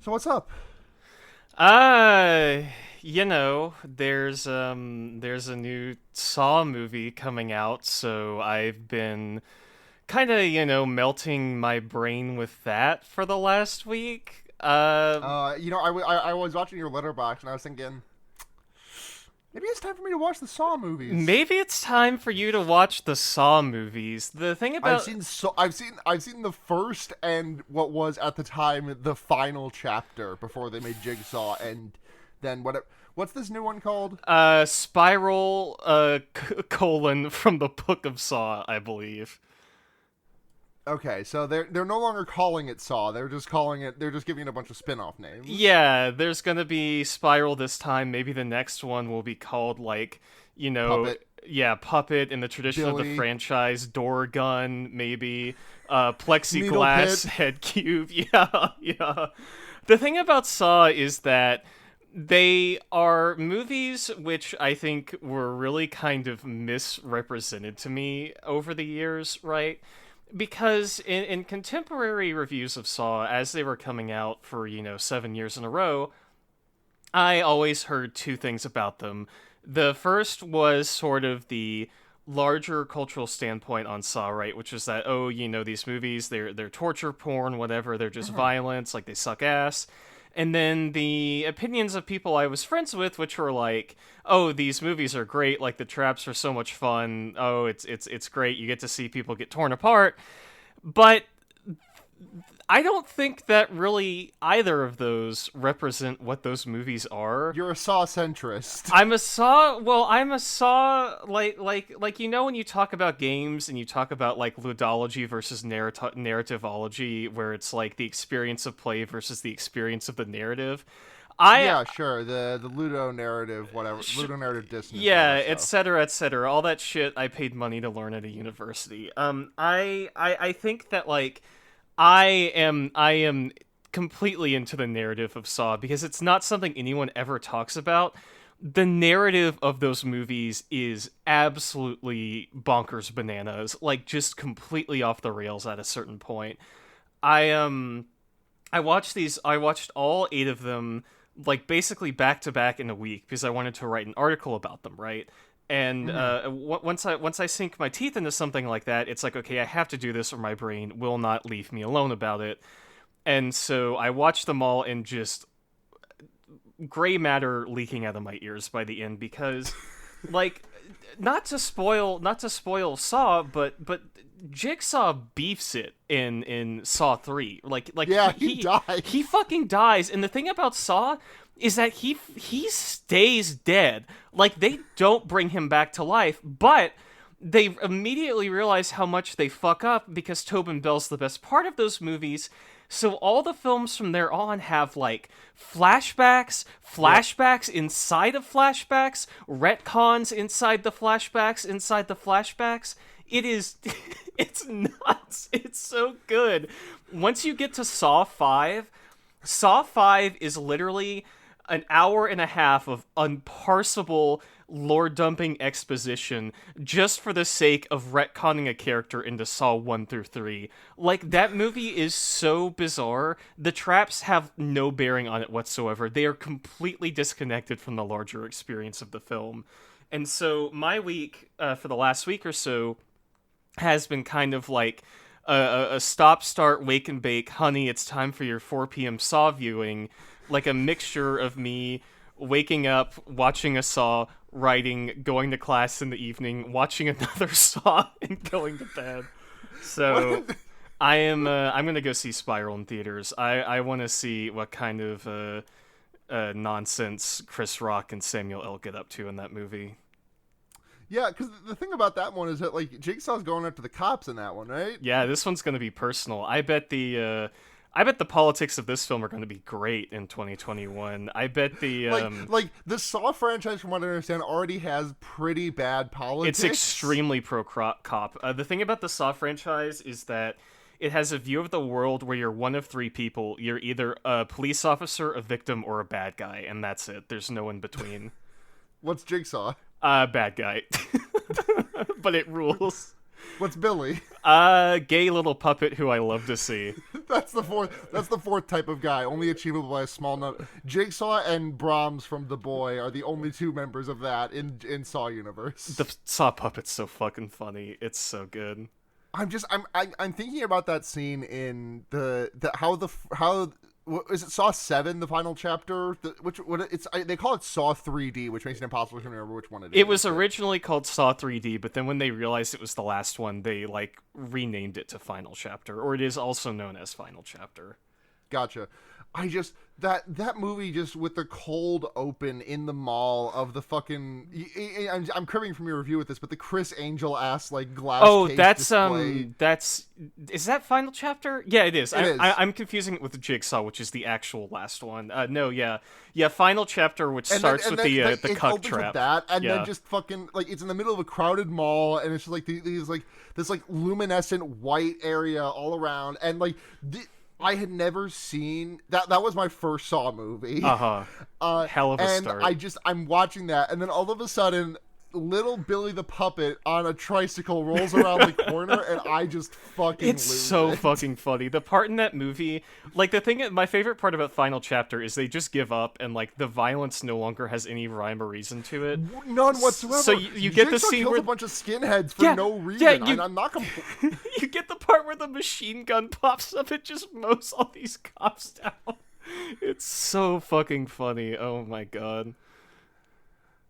So what's up? Uh, there's a new Saw movie coming out, so I've been kind of, melting my brain with that for the last week. I was watching your letterbox and I was thinking maybe it's time for me to watch the Saw movies. Maybe it's time for you to watch the Saw movies. The thing about I've seen the first and what was at the time the final chapter before they made Jigsaw, and then what's this new one called? Spiral colon from the Book of Saw, I believe. Okay, so they're no longer calling it Saw. They're just giving it a bunch of spin-off names. Yeah, there's gonna be Spiral this time. Maybe the next one will be called, like, you know, Puppet, yeah, Puppet in the tradition of the Billy, franchise, Door Gun, maybe, Needle Pit. Plexiglass, Head Cube. Yeah, yeah. The thing about Saw is that they are movies which I think were really kind of misrepresented to me over the years, right? Because in contemporary reviews of Saw, as they were coming out for, 7 years in a row, I always heard two things about them. The first was sort of the larger cultural standpoint on Saw, right? Which is that, oh, these movies, they're torture porn, whatever, they're just Mhm. violence, like they suck ass. And then the opinions of people I was friends with, which were like, oh, these movies are great, like the traps are so much fun. Oh, it's great. You get to see people get torn apart. But I don't think that really either of those represent what those movies are. You're a Saw centrist. I'm a Saw, like when you talk about games and you talk about like ludology versus narrativology, where it's like the experience of play versus the experience of the narrative. I Yeah, sure. The Ludo narrative, whatever, sh- Ludo narrative dissonance and all yeah, that et stuff. cetera, et cetera. All that shit I paid money to learn at a university. I think that like I am completely into the narrative of Saw because it's not something anyone ever talks about. The narrative of those movies is absolutely bonkers bananas, like just completely off the rails at a certain point. I watched all 8 of them like basically back to back in a week because I wanted to write an article about them, right? And Hmm. once I sink my teeth into something like that, it's like, okay, I have to do this or my brain will not leave me alone about it. And so I watched them all and just gray matter leaking out of my ears by the end because, like, not to spoil Saw, but Jigsaw beefs it in Saw 3. Like Yeah, he died. he fucking dies, and the thing about Saw is that he stays dead. Like, they don't bring him back to life, but they immediately realize how much they fuck up because Tobin Bell's the best part of those movies. So all the films from there on have like flashbacks, Yep. flashbacks inside of flashbacks, retcons inside the flashbacks, inside the flashbacks. It is it's nuts. It's so good. Once you get to Saw 5 is literally an hour and a half of unparsable lore dumping exposition just for the sake of retconning a character into Saw 1 through 3. Like, that movie is so bizarre. The traps have no bearing on it whatsoever. They are completely disconnected from the larger experience of the film. And so, my week, for the last week or so, has been kind of like a stop, start, wake and bake. Honey, it's time for your 4 p.m. Saw viewing. Like a mixture of me waking up, watching a Saw, writing, going to class in the evening, watching another Saw, and going to bed. So What? I'm gonna go see Spiral in theaters. I want to see what kind of nonsense Chris Rock and Samuel L. get up to in that movie. Yeah, because the thing about that one is that like Jigsaw's going after the cops in that one, right? Yeah, this one's gonna be personal. I bet the politics of this film are going to be great in 2021. I bet the Like the Saw franchise, from what I understand, already has pretty bad it's politics. extremely pro cop. The thing about the Saw franchise is that it has a view of the world where you're one of 3 people. You're either a police officer, a victim, or a bad guy, and that's it. There's no in between. What's Jigsaw? Bad guy, but it rules. What's Billy? Gay little puppet who I love to see. That's the fourth type of guy, only achievable by a small number. Jigsaw and Brahms from The Boy are the only two members of that in Saw universe. The Saw puppet's so fucking funny. It's so good. I'm thinking about that scene in how what, is it Saw 7, the final chapter? They call it Saw 3D, which makes it impossible to remember which one it is. It was originally called Saw 3D, but then when they realized it was the last one, they like renamed it to Final Chapter, or it is also known as Final Chapter. Gotcha. That movie just with the cold open in the mall of the fucking I'm cribbing from your review with this, but the Chris Angel ass like glass. Oh, case that's display. is that Final Chapter? Yeah, it is. It is. I'm confusing it with the Jigsaw, which is the actual last one. No, yeah, Final Chapter, which starts with the cuck trap. That, and yeah. then just fucking like it's in the middle of a crowded mall, and it's just like these like this like luminescent white area all around, and like. I had never seen that. That was my first Saw movie. Hell of a start. And I'm watching that, and then all of a sudden, little Billy the puppet on a tricycle rolls around the corner, and I just fucking It's lose so it. fucking funny. The part in that movie, like my favorite part about Final Chapter is they just give up, and like the violence no longer has any rhyme or reason to it. None whatsoever. So you get the Jigsaw scene kills where a bunch of skinheads for no reason. I'm not compl- you get the part where the machine gun pops up and just mows all these cops down. It's so fucking funny. Oh my god.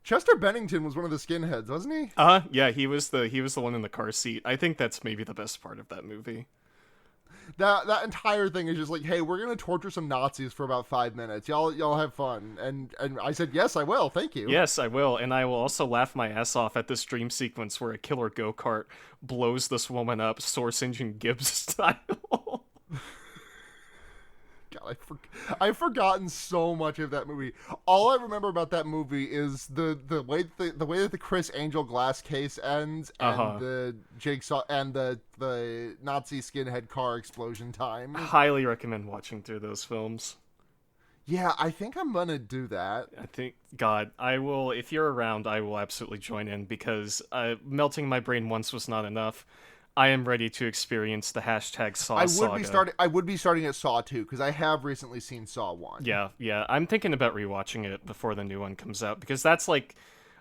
Chester Bennington was one of the skinheads, wasn't he? Yeah, he was the one in the car seat. I think that's maybe the best part of that movie. That entire thing is just like, hey, we're gonna torture some Nazis for about 5 minutes. Y'all have fun. And I said, yes, I will. Thank you. Yes, I will, and I will also laugh my ass off at this dream sequence where a killer go-kart blows this woman up, Source Engine Gibbs style. God, I've forgotten so much of that movie. All I remember about that movie is the way that the Chris Angel glass case ends, and the Jigsaw and the Nazi skinhead car explosion time. Highly recommend watching through those films. Yeah, I think I'm gonna do that. I think, God, I will. If you're around, I will absolutely join in because melting my brain once was not enough. I am ready to experience the hashtag Saw saga. I would be starting at Saw 2 because I have recently seen Saw 1. Yeah. I'm thinking about rewatching it before the new one comes out because that's like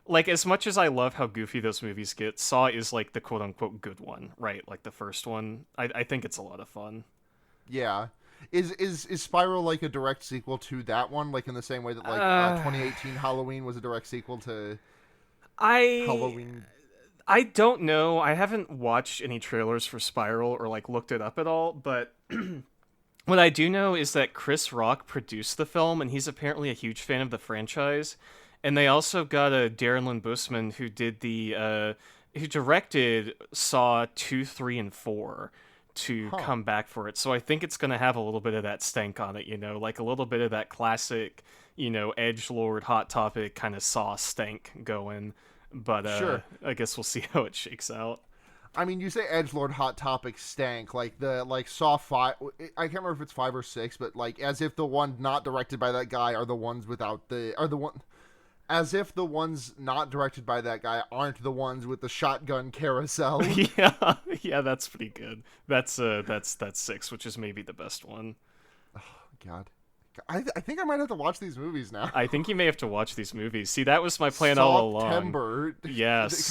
as much as I love how goofy those movies get, Saw is like the quote unquote good one, right? Like the first one. I think it's a lot of fun. Yeah. Is Spiral like a direct sequel to that one? Like in the same way that 2018 Halloween was a direct sequel to Halloween. I don't know. I haven't watched any trailers for Spiral or like looked it up at all, but what I do know is that Chris Rock produced the film and he's apparently a huge fan of the franchise. And they also got a Darren Lynn Bousman who did who directed Saw 2, 3, and 4 to come back for it. So I think it's going to have a little bit of that stank on it, like a little bit of that classic, edgelord, Hot Topic kind of Saw stank going. But sure. I guess we'll see how it shakes out. I mean, you say edgelord Hot Topic stank, like Saw 5. I can't remember if it's 5 or 6, but like as if the one not directed by that guy are the ones as if the ones not directed by that guy aren't the ones with the shotgun carousel. yeah, that's pretty good. That's 6, which is maybe the best one. Oh God. I think I might have to watch these movies now. I think you may have to watch these movies. See, that was my plan all along. September. Yes.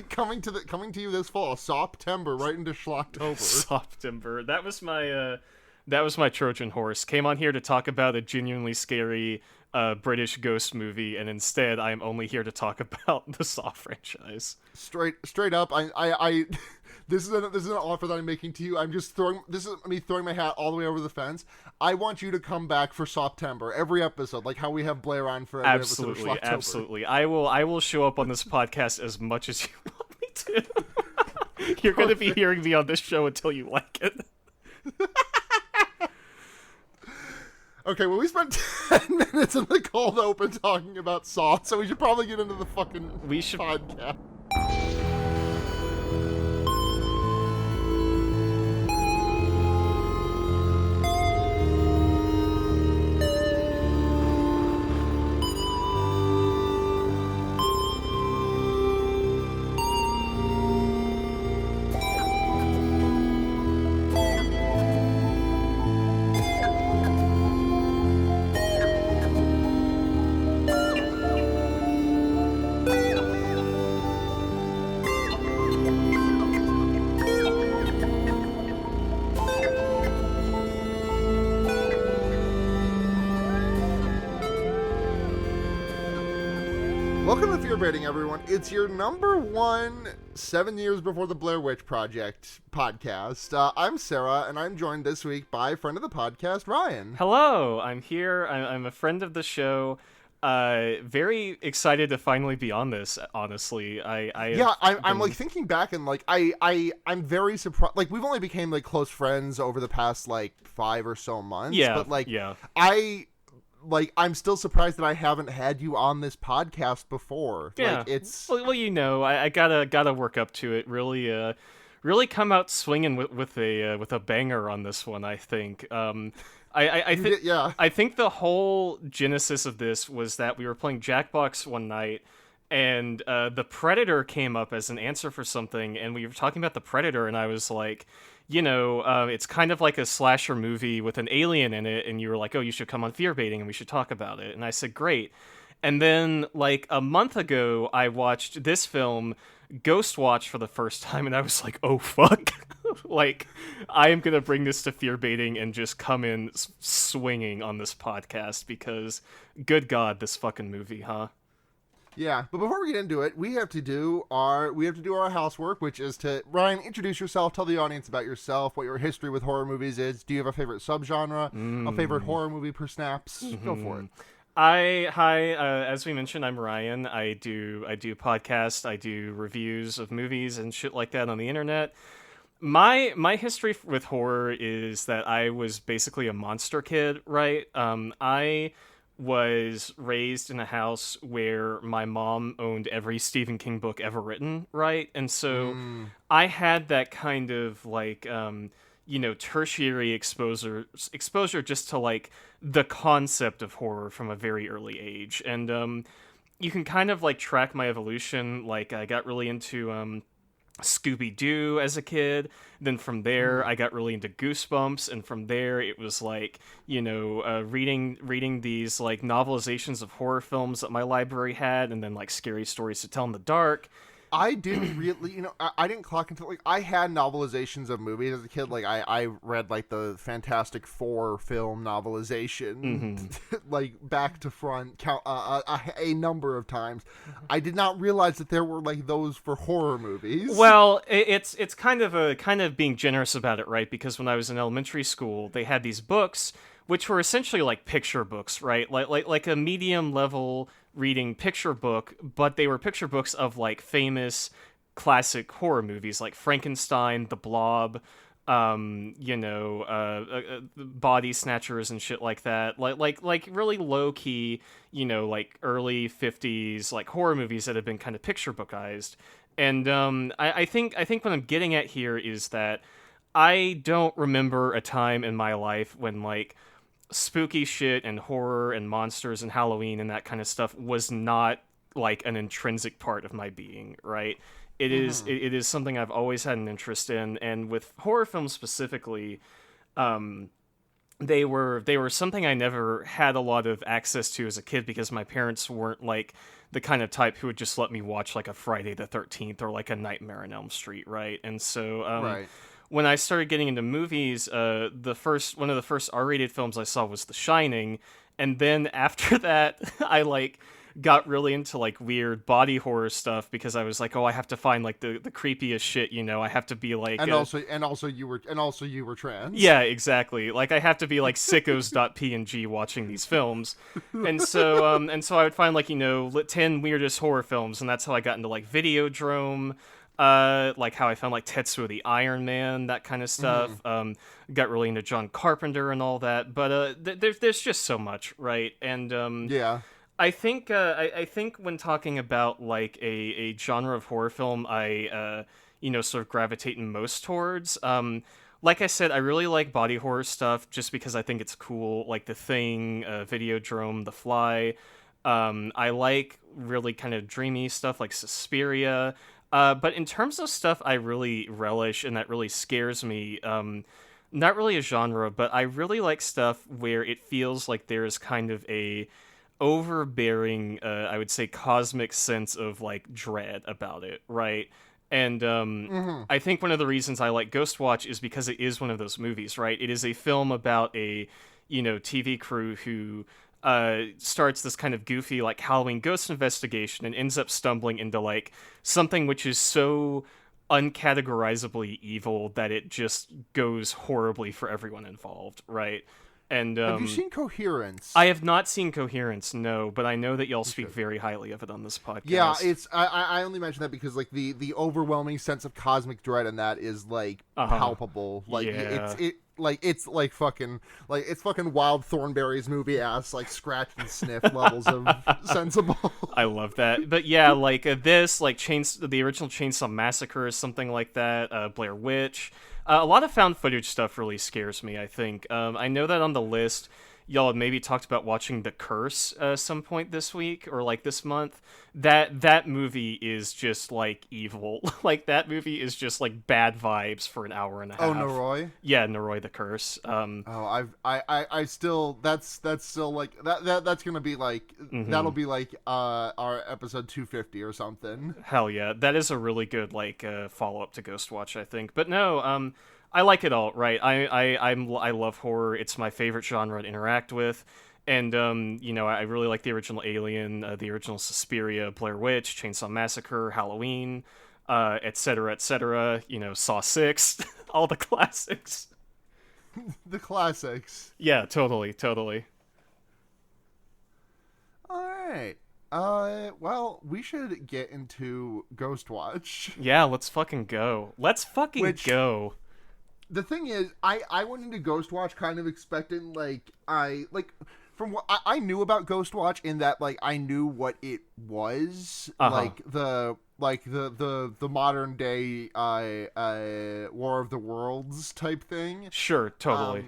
coming to you this fall. September, right into Schlocktober. September. That was my Trojan horse. Came on here to talk about a genuinely scary British ghost movie, and instead I am only here to talk about the Saw franchise. Straight up, I this is an offer that I'm making to you. This is me throwing my hat all the way over the fence. I want you to come back for September every episode, like how we have Blair on for every episode of Schlocktober. Absolutely. I will show up on this podcast as much as you want me to. You're going to be hearing me on this show until you like it. Okay, well, we spent 10 minutes in the cold open talking about Saw, so we should probably get into the fucking podcast. Welcome to Fear Baiting, everyone. It's your number one 7 years before the Blair Witch Project podcast. I'm Sarah, and I'm joined this week by friend of the podcast, Ryan. Hello, I'm here. I'm a friend of the show. Very excited to finally be on this. Honestly, I'm like thinking back and like I'm very surprised. Like we've only became like close friends over the past like 5 or so months. Yeah, but like yeah. I'm still surprised that I haven't had you on this podcast before. Yeah, like, it's well, you know, I gotta work up to it. Really come out swinging with a banger on this one. I think. I think the whole genesis of this was that we were playing Jackbox one night, and the Predator came up as an answer for something, and we were talking about the Predator, and I was like, you know, it's kind of like a slasher movie with an alien in it, and you were like, oh, you should come on Fear Baiting, and we should talk about it. And I said, great. And then, like, a month ago, I watched this film, Ghostwatch, for the first time, and I was like, oh, fuck. Like, I am going to bring this to Fear Baiting and just come in swinging on this podcast, because, good God, this fucking movie, huh? Yeah, but before we get into it, we have to do our housework, which is to Ryan, introduce yourself, tell the audience about yourself, what your history with horror movies is. Do you have a favorite subgenre, a favorite horror movie per snaps? Go for it. As we mentioned, I'm Ryan. I do podcasts, I do reviews of movies and shit like that on the internet. My history with horror is that I was basically a monster kid, right? I was raised in a house where my mom owned every Stephen King book ever written, right? And so I had that kind of like, you know, tertiary exposure just to like the concept of horror from a very early age. And you can kind of like track my evolution. Like I got really into Scooby-Doo as a kid. Then from there I got really into Goosebumps, and from there it was like, you know, reading these like novelizations of horror films that my library had, and then like Scary Stories to Tell in the Dark. I didn't really, you know, I didn't clock until, like, I had novelizations of movies as a kid. Like, I read, like, the Fantastic Four film novelization, like, back to front, a number of times. I did not realize that there were, like, those for horror movies. Well, it's kind of being generous about it, right? Because when I was in elementary school, they had these books, which were essentially like picture books, right? Like a medium level reading picture book, but they were picture books of like famous classic horror movies like Frankenstein, The Blob, you know, Body Snatchers and shit like that. Like really low key, you know, like early 50s like horror movies that have been kind of picture bookized. And I think what I'm getting at here is that I don't remember a time in my life when like spooky shit and horror and monsters and Halloween and that kind of stuff was not like an intrinsic part of my being, right? It is something I've always had an interest in, and with horror films specifically, they were something I never had a lot of access to as a kid because my parents weren't like the kind of type who would just let me watch like a Friday the 13th or like a Nightmare on Elm Street, right? And so right. When I started getting into movies, one of the first R-rated films I saw was The Shining, and then after that, I like got really into like weird body horror stuff because I was like, oh, I have to find like the creepiest shit, you know. I have to be like, and also you were trans. Yeah, exactly. Like I have to be like sickos.png watching these films, and so I would find like, you know, 10 weirdest horror films, and that's how I got into like Videodrome. Like how I found like Tetsuo the Iron Man, that kind of stuff. Got really into John Carpenter and all that, but there's just so much, right? And yeah, I think when talking about like a genre of horror film, I you know, sort of gravitating most towards. Like I said, I really like body horror stuff just because I think it's cool, like The Thing, Videodrome, The Fly. I like really kind of dreamy stuff like Suspiria. But in terms of stuff I really relish and that really scares me, not really a genre, but I really like stuff where it feels like there's kind of a overbearing, I would say, cosmic sense of like dread about it, right? And I think one of the reasons I like Ghostwatch is because it is one of those movies, right? It is a film about a, you know, TV crew who starts this kind of goofy like Halloween ghost investigation and ends up stumbling into like something which is so uncategorizably evil that it just goes horribly for everyone involved, right? And have you seen Coherence? I have not seen Coherence, no, but I know that y'all speak very highly of it on this podcast. Yeah, it's I only mention that because like the overwhelming sense of cosmic dread in that is like palpable. Like it's fucking Wild Thornberry's movie ass like scratch and sniff levels of sensible. I love that. But yeah, like this, like the original Chainsaw Massacre is something like that. Blair Witch. A lot of found footage stuff really scares me, I think. I know that on the list, y'all had maybe talked about watching The Curse some point this week or like this month. That movie is just like evil. Like that movie is just like bad vibes for an hour and a half. Oh, Noroi? Yeah, Noroi the Curse. I still that's still like that's gonna be like that'll be like our episode 250 or something. Hell yeah, that is a really good like follow up to Ghostwatch, I think. But no, I like it all, right? I love horror. It's my favorite genre to interact with. And, you know, I really like the original Alien, the original Suspiria, Blair Witch, Chainsaw Massacre, Halloween, et cetera, you know, Saw 6, all the classics. The classics. Yeah, totally. All right. Well, we should get into Ghostwatch. Yeah, let's fucking go. Go. The thing is, I went into Ghostwatch kind of expecting, like, from what I knew about Ghostwatch in that, like, I knew what it was, like the modern day War of the Worlds type thing. Sure, totally.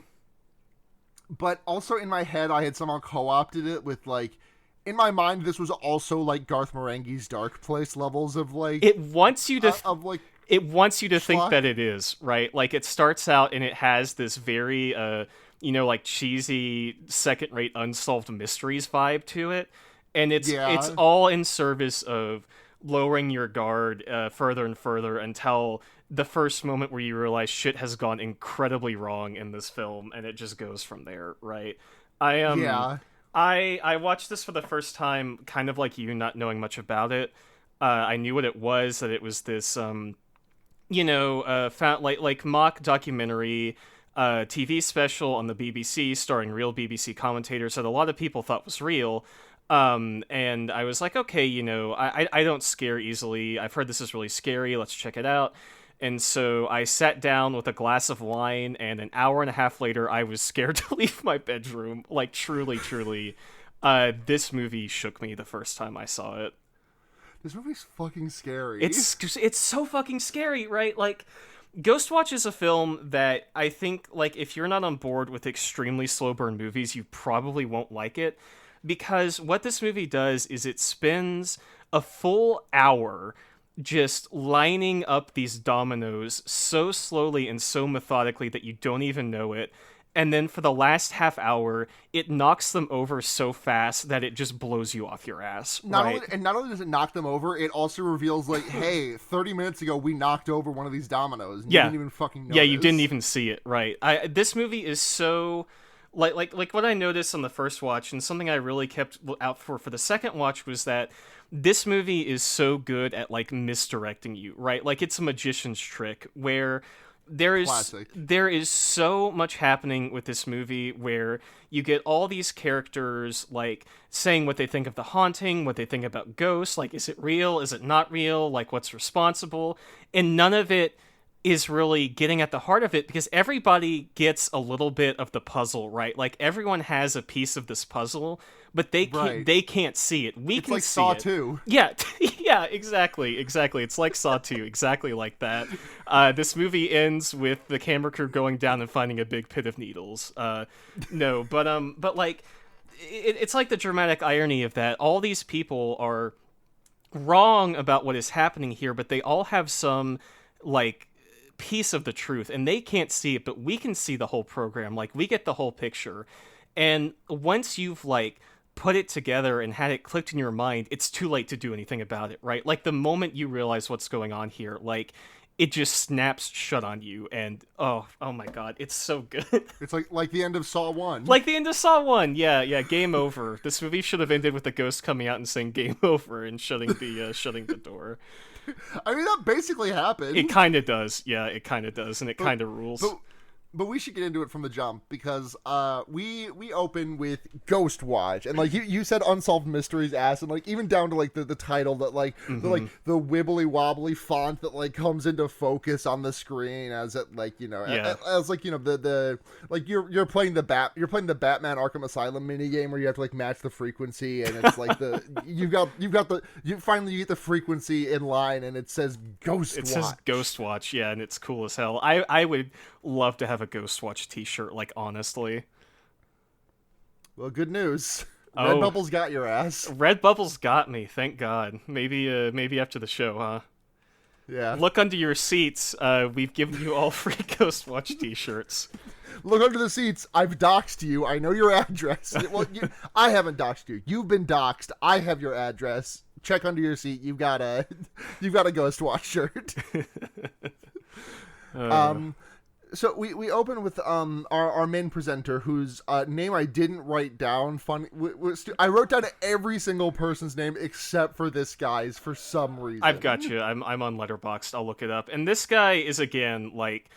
But also in my head, I had somehow co-opted it with like, in my mind, this was also like Garth Marenghi's Dark Place levels of like. It wants you to It wants you to think schlock. that it is, right? Like it starts out and it has this very you know, like cheesy second-rate unsolved mysteries vibe to it, and it's all in service of lowering your guard further and further until the first moment where you realize shit has gone incredibly wrong in this film, and it just goes from there, right? I watched this for the first time, kind of like you, not knowing much about it. I knew what it was, that it was this you know, found like mock documentary. TV special on the BBC starring real BBC commentators that a lot of people thought was real. And I was like, okay, you know, I don't scare easily. I've heard this is really scary. Let's check it out. And so I sat down with a glass of wine, and an hour and a half later, I was scared to leave my bedroom. Like, truly. This movie shook me the first time I saw it. This movie's fucking scary. It's so fucking scary, right? Like, Ghostwatch is a film that I think, like, if you're not on board with extremely slow burn movies, you probably won't like it, because what this movie does is it spends a full hour just lining up these dominoes so slowly and so methodically that you don't even know it. And then for the last half hour, it knocks them over so fast that it just blows you off your ass. Not only does it knock them over, it also reveals, like, hey, 30 minutes ago, we knocked over one of these dominoes. And you didn't even fucking know. Yeah, you didn't even see it, right. This movie is so... Like what I noticed on the first watch, and something I really kept out for the second watch, was that this movie is so good at, like, misdirecting you, right? Like, it's a magician's trick where... There is so much happening with this movie where you get all these characters like saying what they think of the haunting, what they think about ghosts, like is it real, is it not real, like what's responsible, and none of it is really getting at the heart of it because everybody gets a little bit of the puzzle, right? Like everyone has a piece of this puzzle, but they can't see it. We can like see Saw it. 2. Yeah, yeah, exactly. It's like Saw 2, exactly like that. This movie ends with the camera crew going down and finding a big pit of needles. But like, it's like the dramatic irony of that. All these people are wrong about what is happening here, but they all have some like piece of the truth, and they can't see it, but we can see the whole program. Like we get the whole picture, and once you've like put it together and had it clicked in your mind, it's too late to do anything about it, right? Like the moment you realize what's going on here, like it just snaps shut on you, and oh my god, it's so good. It's like the end of Saw 1. Like the end of Saw 1, yeah, game over. This movie should have ended with the ghost coming out and saying game over and shutting the door. I mean, that basically happened. It kind of does, yeah, it kind of does, and it kind of rules. But we should get into it from the jump, because we open with Ghostwatch, and like you said, Unsolved Mysteries ass, and like even down to like the title, that like the wibbly wobbly font that like comes into focus on the screen as it like, you know, as like, you know, the like you're playing the Batman Arkham Asylum mini game where you have to like match the frequency, and it's like you finally get the frequency in line, and it says Ghostwatch. It says Ghostwatch, yeah, and it's cool as hell. I would love to have a Ghostwatch t-shirt, like, honestly. Well, good news. Redbubble's got your ass. Redbubble's got me, thank God. Maybe after the show, huh? Yeah. Look under your seats. We've given you all free Ghostwatch t-shirts. Look under the seats. I've doxed you. I know your address. Well, I haven't doxed you. You've been doxed. I have your address. Check under your seat. You've got a Ghostwatch shirt. So we open with our main presenter, whose name I didn't write down. Funny, I wrote down every single person's name except for this guy's for some reason. I've got you. I'm on Letterboxd. I'll look it up. And this guy is, again, like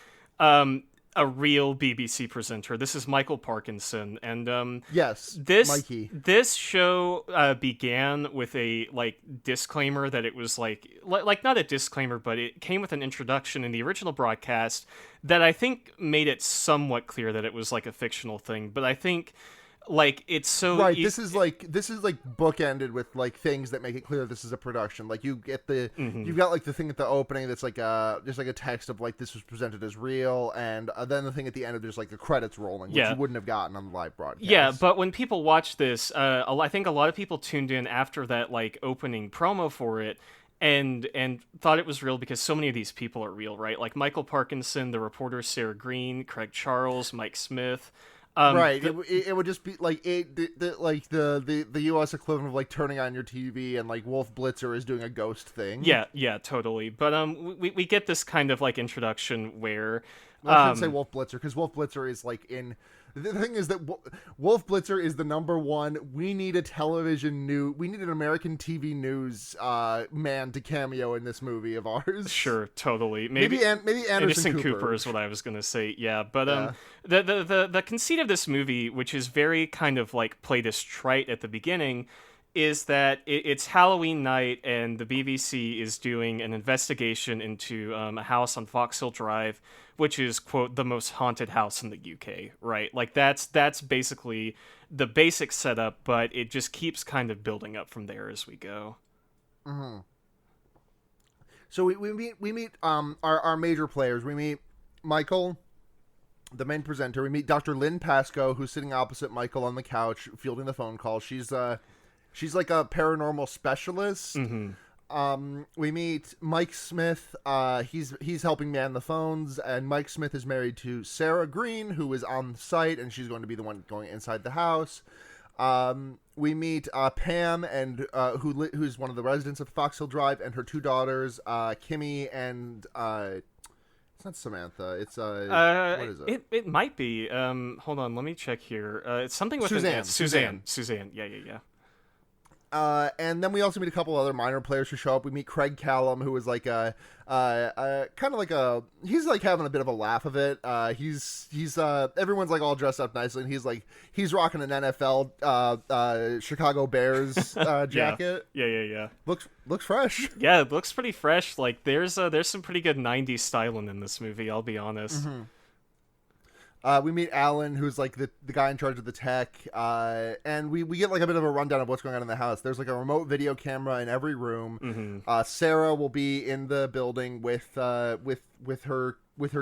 a real BBC presenter. This is Michael Parkinson, and yes, Mikey. This show began with a like disclaimer that it was like not a disclaimer, but it came with an introduction in the original broadcast that I think made it somewhat clear that it was like a fictional thing. But I think like it's so right. This is like bookended with like things that make it clear this is a production. Like you get you've got like the thing at the opening that's like just like a text of like this was presented as real, and then the thing at the end of there's like the credits rolling, which you wouldn't have gotten on the live broadcast. Yeah, but when people watch this, I think a lot of people tuned in after that like opening promo for it. And thought it was real because so many of these people are real, right? Like Michael Parkinson, the reporter Sarah Green, Craig Charles, Mike Smith. Right, it would just be like the U.S. equivalent of like turning on your TV and like Wolf Blitzer is doing a ghost thing. Yeah, totally. But we get this kind of like introduction where I shouldn't say Wolf Blitzer, because Wolf Blitzer is like in. The thing is that Wolf Blitzer is the number one. We need an American TV news man to cameo in this movie of ours. Sure, totally. Maybe Anderson Cooper is what I was gonna say. Yeah, but the conceit of this movie, which is very kind of like played as trite at the beginning, is that it's Halloween night and the BBC is doing an investigation into a house on Fox Hill Drive, which is, quote, the most haunted house in the UK, right? Like that's basically the basic setup, but it just keeps kind of building up from there as we go. Mm-hmm. So we meet our major players. We meet Michael, the main presenter. We meet Dr. Lynn Pascoe, who's sitting opposite Michael on the couch fielding the phone call. She's like a paranormal specialist. Mm-hmm. We meet Mike Smith. He's helping man the phones, and Mike Smith is married to Sarah Green, who is on site, and she's going to be the one going inside the house. We meet Pam, and who's one of the residents of Fox Hill Drive, and her two daughters, Kimmy and it's not Samantha. It's what is it? It might be. Hold on, let me check here. It's something with Suzanne. Suzanne. Yeah. And then we also meet a couple other minor players who show up. We meet Craig Callum, who is like kind of like he's like having a bit of a laugh of it. He's everyone's like all dressed up nicely, and he's rocking an NFL Chicago Bears jacket. Yeah. Looks fresh. Yeah, it looks pretty fresh. Like there's some pretty good 90s styling in this movie, I'll be honest. Mm-hmm. We meet Alan, who's like the guy in charge of the tech, and we get like a bit of a rundown of what's going on in the house. There's like a remote video camera in every room. Mm-hmm. Sarah will be in the building with her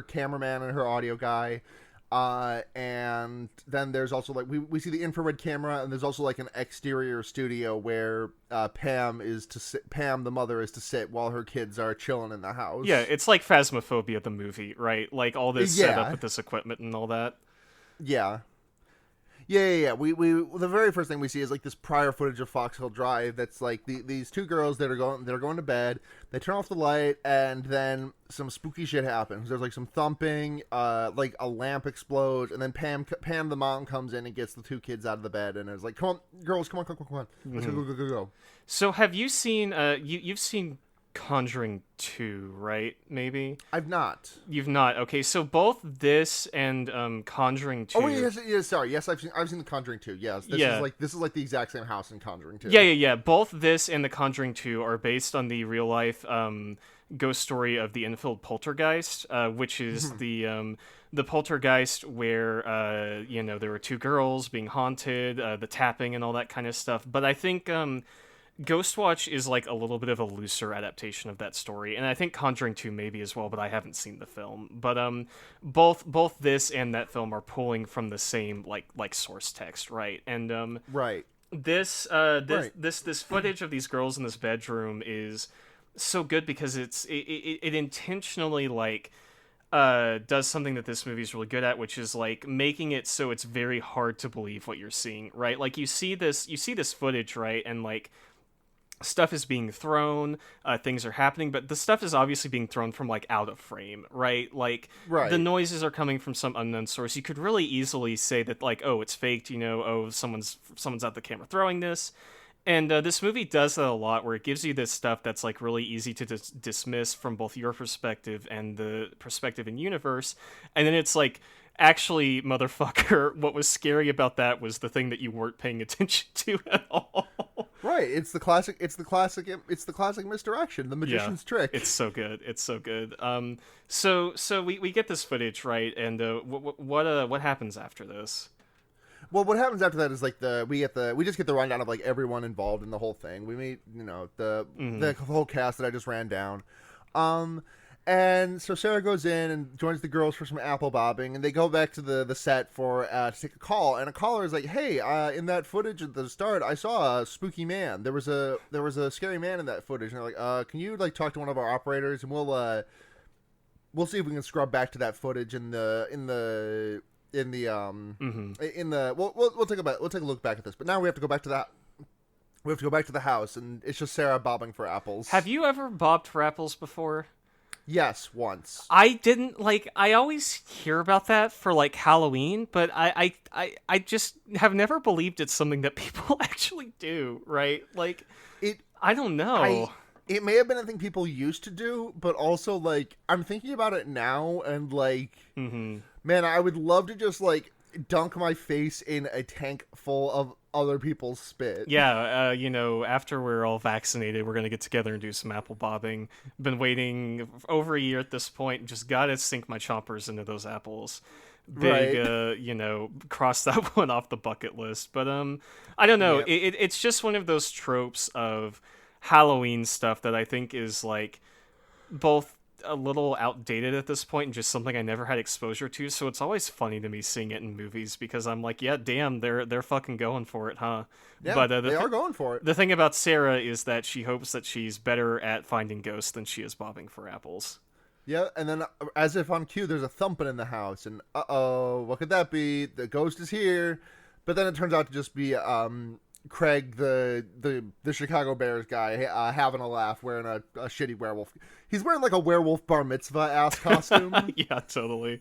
cameraman and her audio guy, and then there's also like we see the infrared camera, and there's also like an exterior studio where Pam the mother is to sit while her kids are chilling in the house. Yeah, it's like Phasmophobia the movie, right? Like all this setup with this equipment and all that. Yeah, Yeah. We the very first thing we see is like this prior footage of Fox Hill Drive. That's like these two girls that are going to bed. They turn off the light, and then some spooky shit happens. There's like some thumping, like a lamp explodes, and then Pam the mom comes in and gets the two kids out of the bed, and is like, "Come on, girls, come on, let's go." So have you seen? You've seen Conjuring 2, right? Maybe I've not. You've not. Okay, so both this and Conjuring 2. Oh yes, sorry. Yes, I've seen the Conjuring 2. Yes, this is like the exact same house in Conjuring 2. Yeah. Both this and the Conjuring 2 are based on the real life ghost story of the Enfield Poltergeist, which is the poltergeist where there were two girls being haunted, the tapping and all that kind of stuff. But I think Ghostwatch is like a little bit of a looser adaptation of that story, and I think Conjuring 2 maybe as well, but I haven't seen the film. But both this and that film are pulling from the same like source text, right? And right. This footage of these girls in this bedroom is so good because it intentionally like does something that this movie is really good at, which is like making it so it's very hard to believe what you're seeing, right? Like you see this footage, right, and like stuff is being thrown, things are happening, but the stuff is obviously being thrown from like out of frame, right? Like the noises are coming from some unknown source. You could really easily say that like, oh, it's faked, someone's at the camera throwing this. And this movie does that a lot, where it gives you this stuff that's like really easy to dismiss from both your perspective and the perspective in universe, and then it's like, actually, motherfucker, what was scary about that was the thing that you weren't paying attention to at all. Right, it's the classic misdirection, the magician's trick. It's so good. So we get this footage, right? And what happens after this? Well, what happens after that is like we just get the rundown of like everyone involved in the whole thing. We meet the whole cast that I just ran down. And so Sarah goes in and joins the girls for some apple bobbing, and they go back to the set for to take a call. And a caller is like, "Hey, in that footage at the start, I saw a spooky man. There was a scary man in that footage." And they're like, "Can you like talk to one of our operators, and we'll see if we can scrub back to that footage we'll take a look back at this." But now we have to go back to that. We have to go back to the house, and it's just Sarah bobbing for apples. Have you ever bobbed for apples before? Yes, once. I didn't I always hear about that for like Halloween, but I just have never believed it's something that people actually do, right? Like I don't know. It may have been a thing people used to do, but also like I'm thinking about it now, and like man, I would love to just like dunk my face in a tank full of other people's spit. Yeah, after we're all vaccinated, we're gonna get together and do some apple bobbing. Been waiting over a year at this point. Just gotta sink my chompers into those apples. Big, right. Cross that one off the bucket list. But I don't know. Yep. It's just one of those tropes of Halloween stuff that I think is like both a little outdated at this point and just something I never had exposure to, so it's always funny to me seeing it in movies because I'm like, yeah, damn, they're fucking going for it, huh? Yeah, but they are going for it. The thing about Sarah is that she hopes that she's better at finding ghosts than she is bobbing for apples. Yeah, and then as if on cue, there's a thumping in the house, and what could that be? The ghost is here, but then it turns out to just be Craig, the Chicago Bears guy, having a laugh, wearing a shitty werewolf. He's wearing like a werewolf bar mitzvah ass costume. Yeah, totally.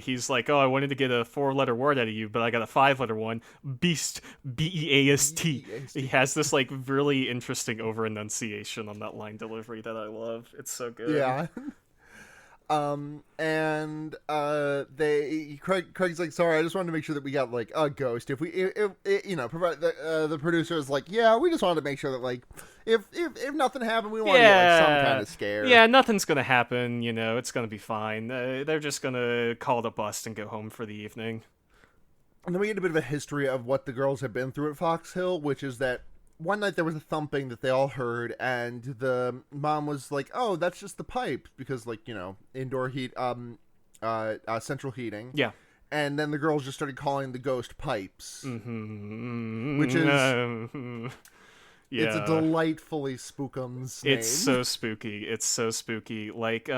He's like, oh, I wanted to get a 4-letter word out of you, but I got a 5-letter one. Beast, B-E-A-S-T. He has this like really interesting over enunciation on that line delivery that I love. It's so good. Yeah. Craig's like, sorry, I just wanted to make sure that we got like a ghost. If provide the producer is like, yeah, we just wanted to make sure that like if nothing happened, we wanted to get like some kind of scare. Yeah, nothing's gonna happen. It's gonna be fine. They're just gonna call it a bust and go home for the evening. And then we get a bit of a history of what the girls have been through at Fox Hill, which is that one night there was a thumping that they all heard, and the mom was like, oh, that's just the pipe, because like, indoor heat, central heating. Yeah. And then the girls just started calling the ghost pipes. Mm-hmm. Which is yeah. It's a delightfully spookums name. It's so spooky. Like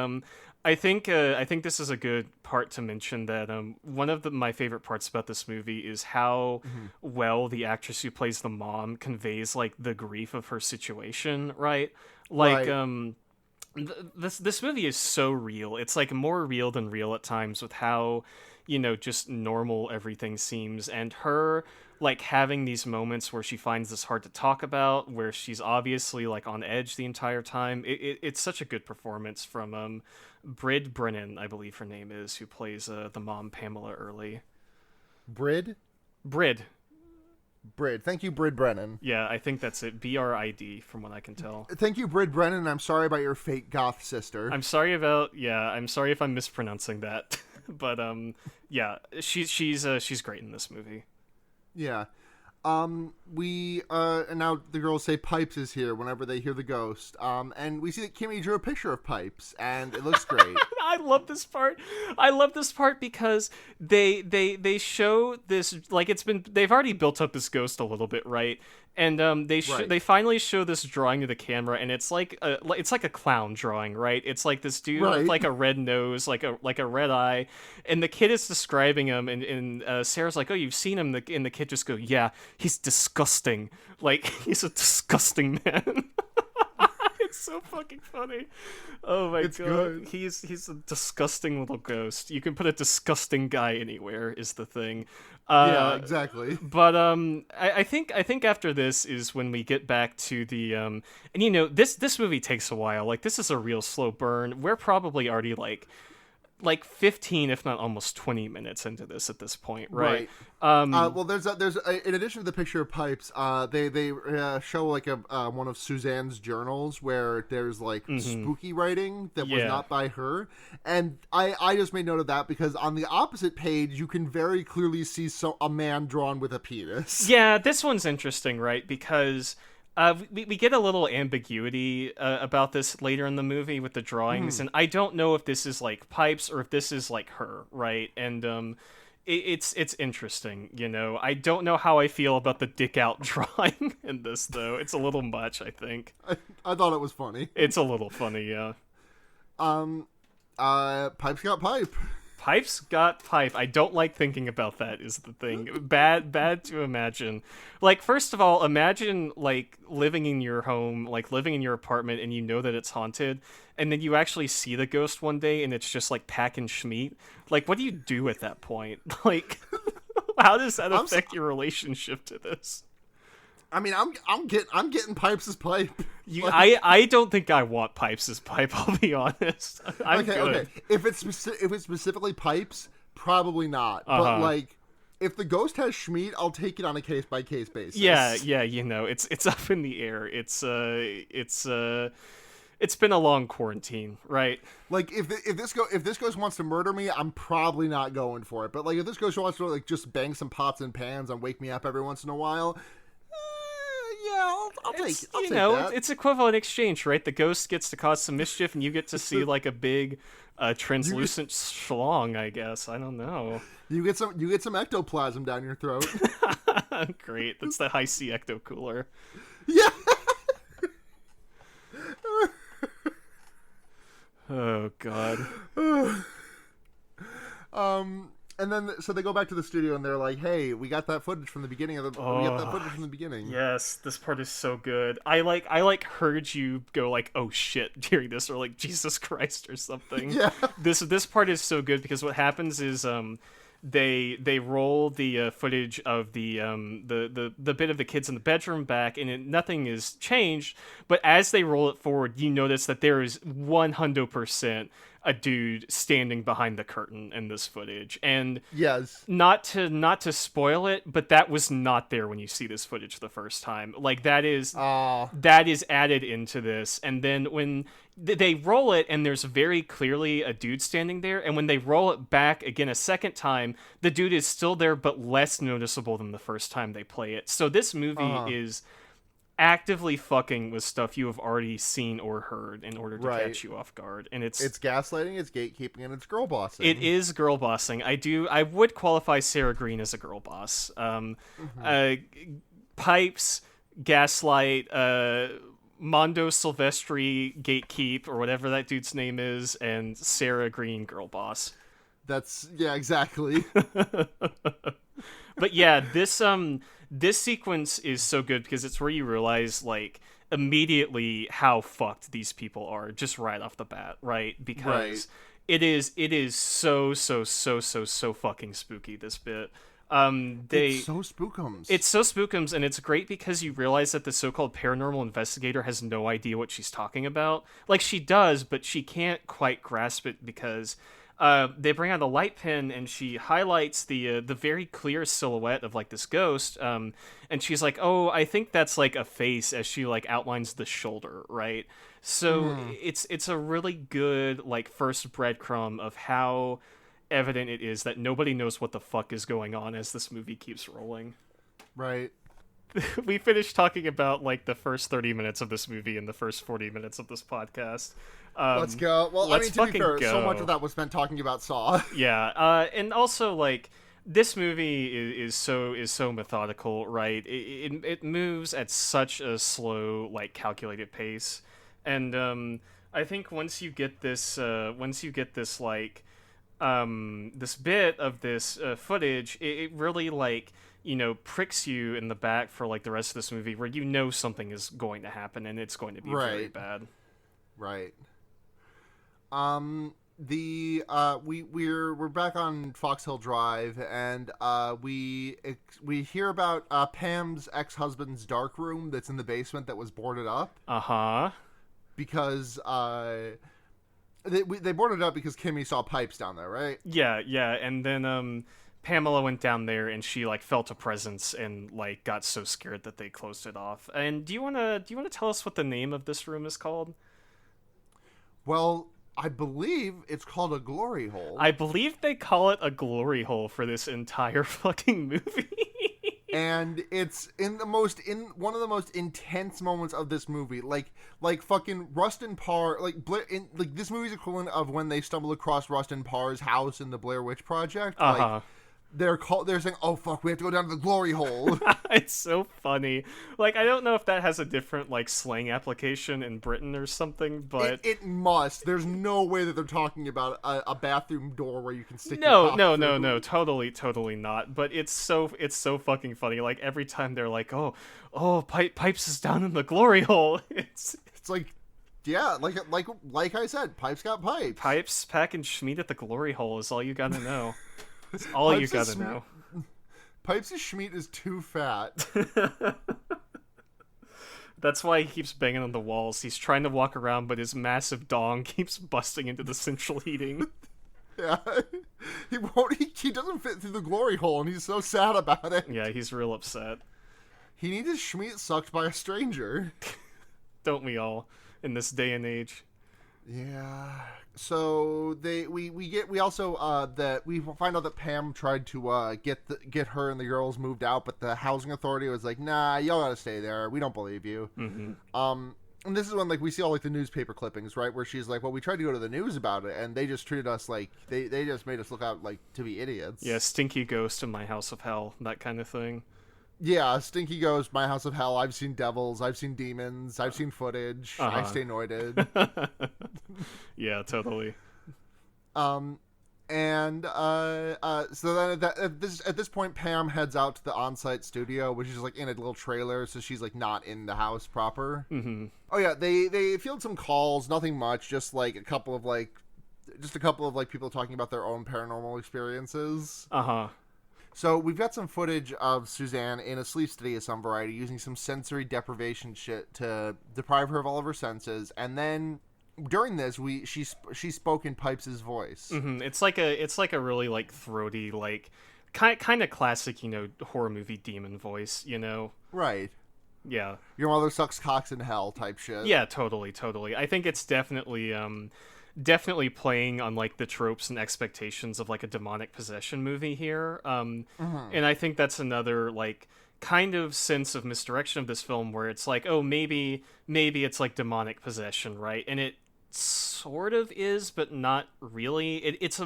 I think this is a good part to mention that one of my favorite parts about this movie is how well the actress who plays the mom conveys like the grief of her situation, right? Like Right. this movie is so real. It's like more real than real at times with how, just normal everything seems, and her like having these moments where she finds this hard to talk about, where she's obviously like on edge the entire time. It's such a good performance from Brid Brennan, I believe her name is, who plays the mom Pamela Early. Brid? Brid. Brid. Thank you, Brid Brennan. Yeah, I think that's it. BRID, from what I can tell. Thank you, Brid Brennan. I'm sorry about your fake goth sister. I'm sorry if I'm mispronouncing that. But yeah, she's great in this movie. Yeah. We and now the girls say Pipes is here whenever they hear the ghost. And we see that Kimmy drew a picture of Pipes, and it looks great. I love this part. I love this part because they show this, like, they've already built up this ghost a little bit, right? And they finally show this drawing to the camera, and it's like a clown drawing, right? It's like this dude with like a red nose, like a red eye, and the kid is describing him, and Sarah's like, "Oh, you've seen him?" And the kid just go, "Yeah, he's disgusting. Like, he's a disgusting man." It's so fucking funny. Oh my god. Good. He's a disgusting little ghost. You can put a disgusting guy anywhere is the thing. Yeah, exactly. But I think after this is when we get back to the and this movie takes a while. Like, this is a real slow burn. We're probably already like 15, if not almost 20 minutes into this at this point, right? Well, there's in addition to the picture of Pipes, they show like one of Suzanne's journals where there's like spooky writing that was not by her, and I just made note of that because on the opposite page you can very clearly see a man drawn with a penis. Yeah, this one's interesting, right? Because we get a little ambiguity about this later in the movie with the drawings, and I don't know if this is like Pipes or if this is like her, right? And it's interesting, I don't know how I feel about the dick out drawing in this, though. It's a little much, I think. I thought it was funny. It's a little funny, yeah. Pipes got pipe. Pipes got pipe. I don't like thinking about that is the thing. Bad to imagine. Like, first of all, imagine like living in your home, like living in your apartment, and you know that it's haunted, and then you actually see the ghost one day and it's just like Pack and Schmeat. Like, what do you do at that point? Like, how does that affect your relationship to this? I mean, I'm getting Pipes' pipe. I don't think I want Pipes' pipe. I'll be honest. Okay. If it's specifically Pipes, probably not. But like, if the ghost has Schmeat, I'll take it on a case by case basis. Yeah. It's up in the air. It's been a long quarantine, right? Like, if this ghost wants to murder me, I'm probably not going for it. But like, if this ghost wants to like just bang some pots and pans and wake me up every once in a while. Yeah, I'll take that. It's equivalent exchange, right? The ghost gets to cause some mischief, and you get to see like a big, translucent schlong. I guess, I don't know. You get some ectoplasm down your throat. Great, that's the high C ecto cooler. Yeah. Oh god. And then, so they go back to the studio and they're like, "Hey, we got that footage from the beginning of the. We got that footage from the beginning." Yes, this part is so good. I heard you go like, "Oh shit," during this, or like, "Jesus Christ" or something. Yeah. This part is so good because what happens is they roll the footage of the bit of the kids in the bedroom back, and nothing is changed. But as they roll it forward, you notice that there is 100% a dude standing behind the curtain in this footage. And yes, not to spoil it, but that was not there when you see this footage the first time. Like, that is added into this. And then when they roll it, and there's very clearly a dude standing there, and when they roll it back again a second time, the dude is still there but less noticeable than the first time they play it. So this movie is actively fucking with stuff you have already seen or heard in order to catch you off guard. And it's gaslighting, it's gatekeeping, and it's girl bossing. It is girl bossing. I would qualify Sarah Green as a girl boss. Pipes, gaslight, Mondo Silvestri Gatekeep, or whatever that dude's name is, and Sarah Green Girl Boss. Yeah, exactly. But yeah, this sequence is so good because it's where you realize, like, immediately how fucked these people are just right off the bat, right? Because it is so fucking spooky, this bit. It's so spookums. It's so spookums, and it's great because you realize that the so-called paranormal investigator has no idea what she's talking about. Like, she does, but she can't quite grasp it because they bring out a light pen, and she highlights the very clear silhouette of, like, this ghost, and she's like, oh, I think that's, like, a face, as she, like, outlines the shoulder, right? So it's a really good, like, first breadcrumb of how evident it is that nobody knows what the fuck is going on as this movie keeps rolling. Right. We finished talking about, like, the first 30 minutes of this movie in the first 40 minutes of this podcast. Let's go. Well, I mean, to be fair, so much of that was spent talking about Saw. Yeah, and also, like, this movie is so methodical, right? It moves at such a slow, like, calculated pace, and I think once you get this like this bit of this footage, it really, like, you know, pricks you in the back for, like, the rest of this movie, where you know something is going to happen and it's going to be very bad. Right. We're back on Fox Hill Drive, and we hear about Pam's ex-husband's dark room that's in the basement that was boarded up. Because they boarded it up because Kimmy saw pipes down there, right? Yeah, and then Pamela went down there and she, like, felt a presence and, like, got so scared that they closed it off. And do you wanna tell us what the name of this room is called? Well, I believe it's called a glory hole. I believe they call it a glory hole for this entire fucking movie. And it's in one of the most intense moments of this movie, like fucking Rustin Parr, like this movie's equivalent of when they stumble across Rustin Parr's house in the Blair Witch Project. Like, they're saying, "Oh fuck, we have to go down to the glory hole." It's so funny. Like, I don't know if that has a different, like, slang application in Britain or something, but it must. There's no way that they're talking about a bathroom door where you can stick. No, totally not. But it's so fucking funny. Like, every time they're like, "Oh, Pipes is down in the glory hole." It's like, yeah, like I said, Pipes got pipes. Pipes packing Schmeat at the glory hole is all you gotta know. That's all you gotta know. Pipes' Schmeat is too fat. That's why he keeps banging on the walls. He's trying to walk around, but his massive dong keeps busting into the central heating. Yeah. He doesn't fit through the glory hole, and he's so sad about it. Yeah, he's real upset. He needs his Schmeat sucked by a stranger. Don't we all, in this day and age? Yeah. So we also find out that Pam tried to get her and the girls moved out, but the housing authority was like, "Nah, y'all gotta stay there. We don't believe you." Mm-hmm. And this is when, like, we see all, like, the newspaper clippings, right, where she's like, "Well, we tried to go to the news about it, and they just treated us like they just made us look out like to be idiots." Yeah, stinky ghost in my house of hell, that kind of thing. Yeah, stinky ghost, my house of hell. I've seen devils, I've seen demons, I've seen footage. I stay noited. Yeah, totally. So then at this point, Pam heads out to the on-site studio, which is, like, in a little trailer, so she's, like, not in the house proper. Mm-hmm. Oh yeah, they field some calls, nothing much, just a couple of people talking about their own paranormal experiences. So we've got some footage of Suzanne in a sleep study of some variety, using some sensory deprivation shit to deprive her of all of her senses, and then during this, she spoke in Pipes' voice. Mm-hmm. It's like a really, like, throaty, like, kind of classic, you know, horror movie demon voice, you know? Right. Yeah. Your mother sucks cocks in hell type shit. Yeah, totally. I think it's definitely playing on, like, the tropes and expectations of, like, a demonic possession movie here. And I think that's another, like, kind of sense of misdirection of this film where it's like, oh, maybe it's like demonic possession, right? And it sort of is, but not really. It's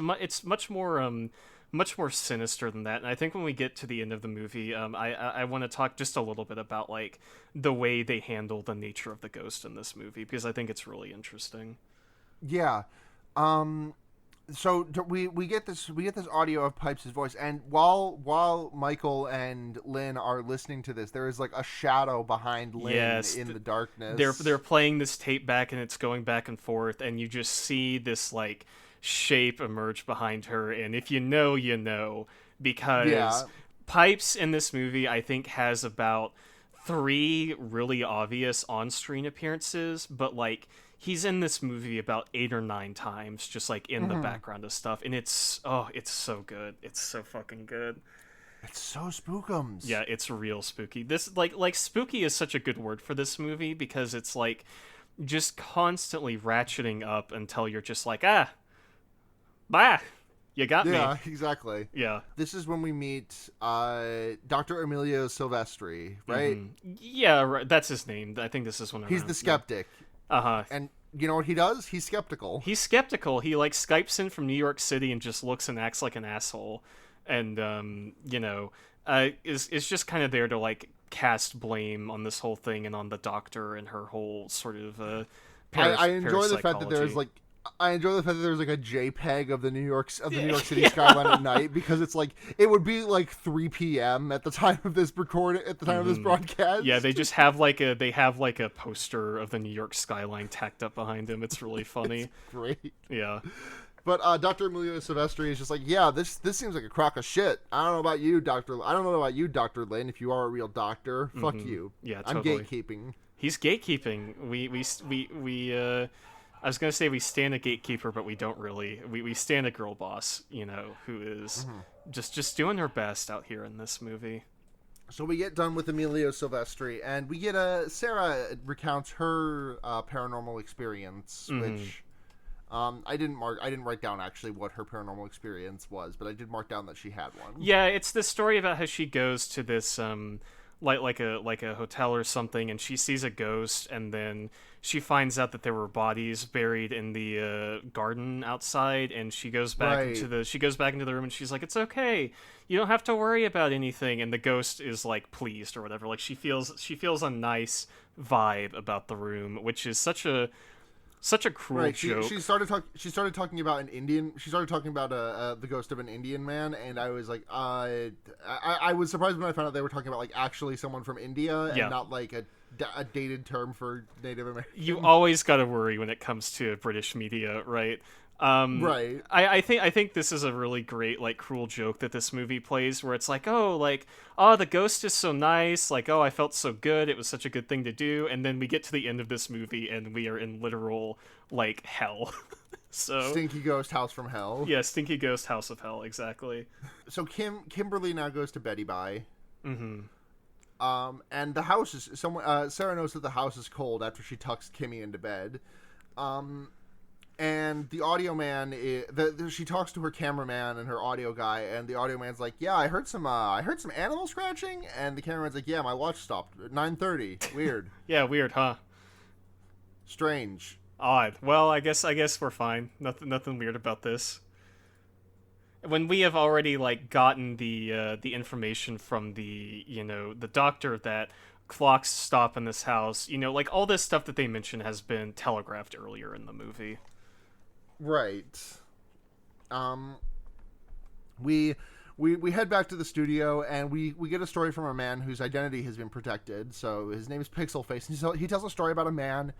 much more much more sinister than that. And I think when we get to the end of the movie, I want to talk just a little bit about like the way they handle the nature of the ghost in this movie, because I think it's really interesting. Yeah. So we get this audio of Pipes' voice, and while Michael and Lynn are listening to this, there is like a shadow behind Lynn in the darkness. They're playing this tape back, and it's going back and forth, and you just see this like shape emerge behind her, and if you know, you know, because Pipes in this movie, I think, has about 3 really obvious on-screen appearances, but like he's in this movie about 8 or 9 times, just like in the background of stuff, and it's so good. It's so fucking good. It's so spookums. Yeah, it's real spooky. This like spooky is such a good word for this movie, because it's like just constantly ratcheting up until you're just like, bah, you got me. Yeah, exactly. Yeah. This is when we meet Dr. Emilio Silvestri, right? Mm-hmm. Yeah, right. That's his name. I think this is when he's the skeptic. Uh-huh. And you know what he does? He's skeptical. He's skeptical. He like Skypes in from New York City and just looks and acts like an asshole. And is just kind of there to like cast blame on this whole thing and on the doctor and her whole sort of I enjoy the fact that there's like a JPEG of the New York City skyline at night, because it's like it would be like 3 p.m. at the time of this of this broadcast. Yeah, they just have like a poster of the New York skyline tacked up behind him. It's really funny. It's great. Yeah. But Dr. Emilio Silvestri is just like, yeah, this seems like a crock of shit. I don't know about you, Dr. Lynn. If you are a real doctor, fuck you. Yeah, totally. I'm gatekeeping. He's gatekeeping. We I was gonna say we stand a gatekeeper, but we don't really. We stand a girl boss, who is just doing her best out here in this movie. So we get done with Emilio Silvestri, and we get Sarah recounts her paranormal experience, which I didn't write down actually what her paranormal experience was, but I did mark down that she had one. Yeah, it's the story about how she goes to this like a hotel or something, and she sees a ghost, and then she finds out that there were bodies buried in the garden outside, and she goes back into the room, and she's like, "It's okay, you don't have to worry about anything." And the ghost is like pleased or whatever. Like she feels a nice vibe about the room, which is such a cruel joke. She started talking about an Indian. She started talking about the ghost of an Indian man, and I was like, I was surprised when I found out they were talking about like actually someone from India and not like a dated term for Native American. You always got to worry when it comes to British media, right? Right. I think this is a really great like cruel joke that this movie plays, where it's like, the ghost is so nice, like, I felt so good, it was such a good thing to do, and then we get to the end of this movie and we are in literal like hell. So stinky ghost house from hell. Yeah, stinky ghost house of hell, exactly. So Kimberly now goes to Betty Bye. Mm-hmm. And the house is Sarah knows that the house is cold after she tucks Kimmy into bed. And the audio man, she talks to her cameraman and her audio guy, and the audio man's like, "Yeah, I heard some animal scratching," and the cameraman's like, "Yeah, my watch stopped at 9:30. Weird." Yeah, weird, huh? Strange. Odd. Well, I guess we're fine. Nothing weird about this. When we have already like gotten the information from the doctor that clocks stop in this house, like all this stuff that they mention has been telegraphed earlier in the movie. Right. We head back to the studio, and we get a story from a man whose identity has been protected. So his name is Pixelface, and he tells a story about a man.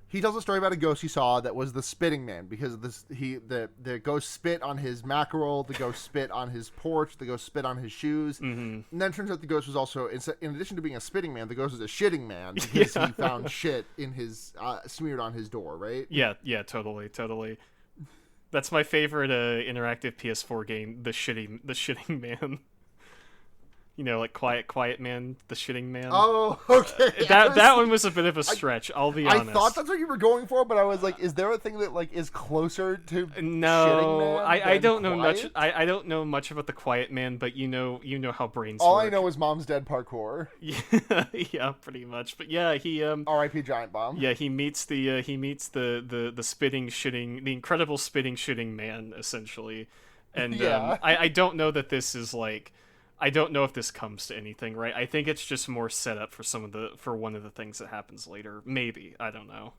He tells a story about a ghost he saw that was the spitting man, because the ghost spit on his mackerel, the ghost spit on his porch, the ghost spit on his shoes, and then it turns out the ghost was also, in addition to being a spitting man, the ghost was a shitting man, because he found shit in his smeared on his door, right? Yeah, totally. That's my favorite interactive PS4 game, the shitting man. Like Quiet Man, the shitting man. Oh, okay. That one was a bit of a stretch, I'll be honest. I thought that's what you were going for, but I was like, is there a thing that like is closer to No, I don't know much. I don't know much about the Quiet Man, but you know how brains All work. I know is Mom's Dead parkour. Yeah, pretty much. But yeah, he R.I.P. Giant Bomb. Yeah, he meets the spitting shitting, the incredible spitting shitting man, essentially. And Yeah. I don't know that this is like, I don't know if this comes to anything, right? I think it's just more set up for for one of the things that happens later. Maybe, I don't know.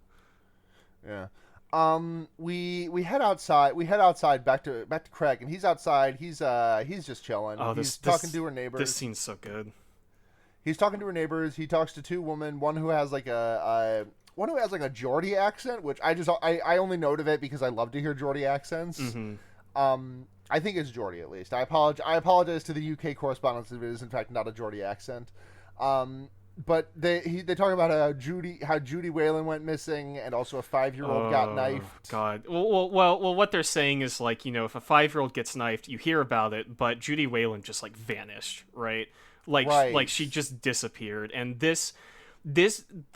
Yeah. We head outside. We head outside back to Craig, and he's outside. He's just chilling. Oh, He's talking to her this neighbors. scene's so good. He's talking to her neighbors. He talks to two women. One who has like one who has like a Geordie accent, which I only note of it because I love to hear Geordie accents. Mm-hmm. I think it's Geordie at least. I apologize to the UK correspondents if it is in fact not a Geordie accent. But they talk about how Judy Whalen went missing, and also a 5-year-old got knifed. God. Well, what they're saying is like, if a 5-year-old gets knifed, you hear about it, but Judy Whalen just like vanished, right? Like she just disappeared, and this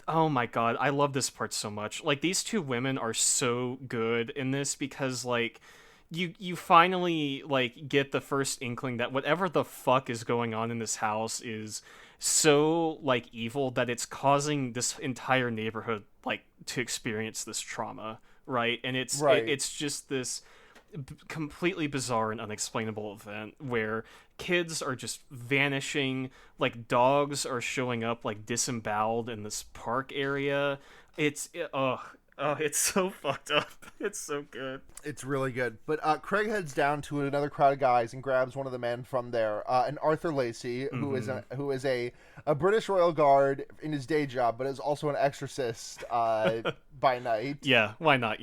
oh my God, I love this part so much. Like, these two women are so good in this because like you finally like get the first inkling that whatever the fuck is going on in this house is so like evil that it's causing this entire neighborhood like to experience this trauma, right? And it's just this completely bizarre and unexplainable event where kids are just vanishing, like dogs are showing up like disemboweled in this park area. It's so fucked up. It's so good. It's really good. But Craig heads down to another crowd of guys and grabs one of the men from there, an Arthur Lacey, who is a British Royal Guard in his day job, but is also an exorcist by night. Yeah, why not?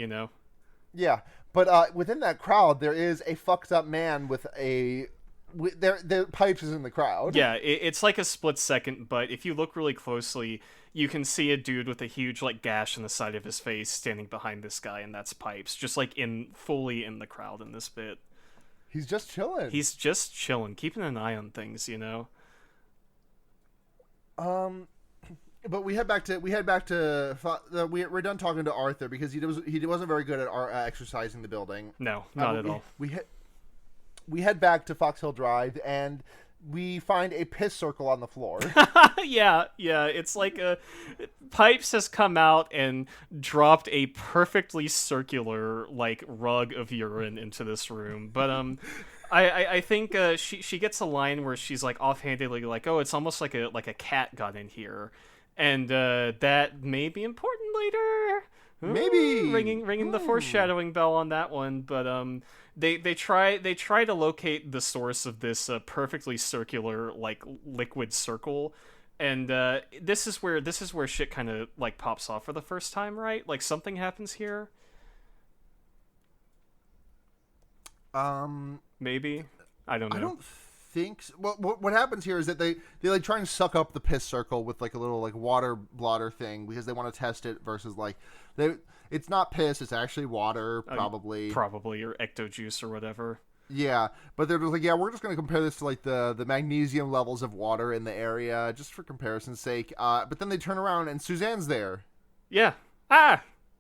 Yeah, but within that crowd, there is a fucked up man with their pipes is in the crowd. Yeah, it's like a split second, but if you look really closely, you can see a dude with a huge like gash in the side of his face standing behind this guy, and that's Pipes, just like fully in the crowd in this bit. He's just chilling. He's just chilling, keeping an eye on things, But we're done talking to Arthur because he wasn't very good at exercising the building. No, not at all. We head back to Fox Hill Drive, and we find a piss circle on the floor. yeah, it's like Pipes has come out and dropped a perfectly circular like rug of urine into this room. But I think she gets a line where she's like offhandedly like, oh, it's almost like a cat got in here, and that may be important later. Maybe ringing the foreshadowing bell on that one, but they try to locate the source of this perfectly circular like liquid circle, and this is where shit kind of like pops off for the first time, right? Like something happens here. Maybe, I don't know. I don't think so. What happens here is that they like try and suck up the piss circle with like a little like water blotter thing because they want to test it versus like it's not piss, it's actually water, probably or ecto juice or whatever. Yeah, but they're just like, yeah, we're just going to compare this to like the magnesium levels of water in the area just for comparison's sake. But then they turn around and Suzanne's there. Yeah.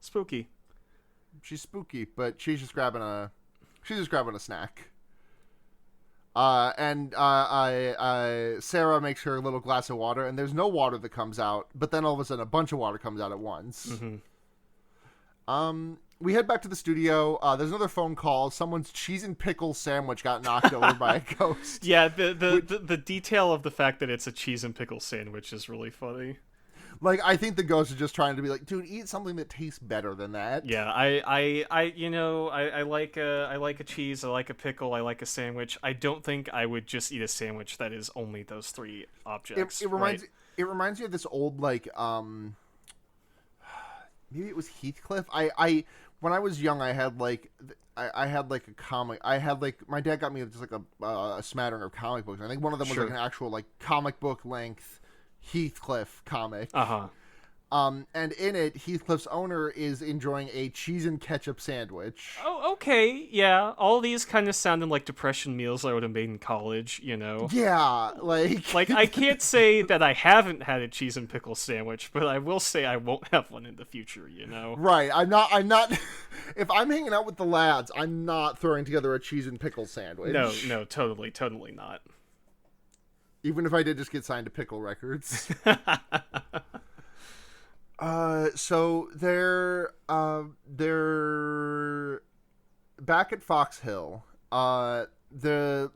Spooky. She's spooky, but she's just grabbing a snack. Sarah makes her a little glass of water, and there's no water that comes out, but then all of a sudden a bunch of water comes out at once. Mm-hmm. We head back to the studio. There's another phone call. Someone's cheese and pickle sandwich got knocked over by a ghost. Yeah, the detail of the fact that it's a cheese and pickle sandwich is really funny. Like, I think the ghost is just trying to be like, dude, eat something that tastes better than that. Yeah, I like a cheese, I like a pickle, I like a sandwich. I don't think I would just eat a sandwich that is only those three objects. It reminds me of this old like maybe it was Heathcliff. When I was young, I had like a comic. My dad got me just like a smattering of comic books. I think one of them was like an actual like comic book length Heathcliff comic. And in it, Heathcliff's owner is enjoying a cheese and ketchup sandwich. Oh, okay, yeah. All these kind of sounded like depression meals I would have made in college, Yeah, like I can't say that I haven't had a cheese and pickle sandwich, but I will say I won't have one in the future, Right, I'm not. If I'm hanging out with the lads, I'm not throwing together a cheese and pickle sandwich. No, totally not. Even if I did just get signed to Pickle Records. So they're back at Fox Hill. The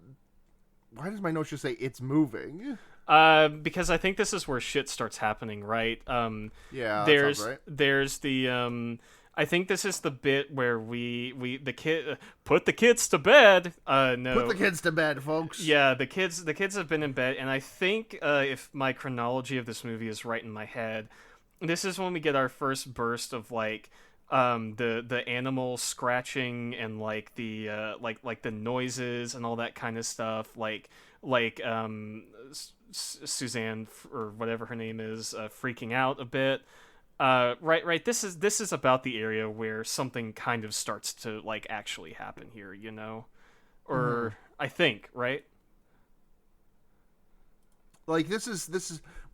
why does my notes just say it's moving? Because I think this is where shit starts happening, right? Yeah, that sounds right. There's the I think this is the bit where the kid put the kids to bed. No, Put the kids to bed, folks. yeah, the kids have been in bed, and I think if my chronology of this movie is right in my head, this is when we get our first burst of like the animal scratching and like the like the noises and all that kind of stuff, like Suzanne or whatever her name is freaking out a bit. Right. This is about the area where something kind of starts to like actually happen here, you know, or I think, right? Like this is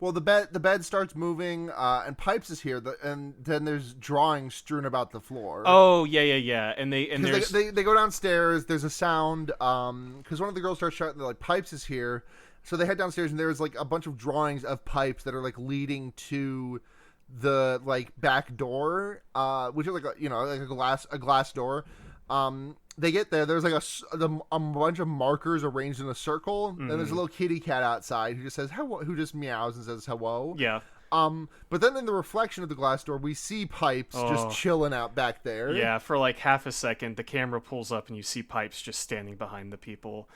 well, the bed starts moving, and Pipes is here, and then there's drawings strewn about the floor. Oh yeah, and they go downstairs. There's a sound, because one of the girls starts shouting, they're like, Pipes is here, so they head downstairs, and there's like a bunch of drawings of Pipes that are like leading to the like back door, which is like a glass door. They get there. There's like a bunch of markers arranged in a circle, and there's a little kitty cat outside who just says hello, who just meows and says hello. Yeah. But then in the reflection of the glass door, we see Pipes just chilling out back there. Yeah, for like half a second, the camera pulls up and you see Pipes just standing behind the people.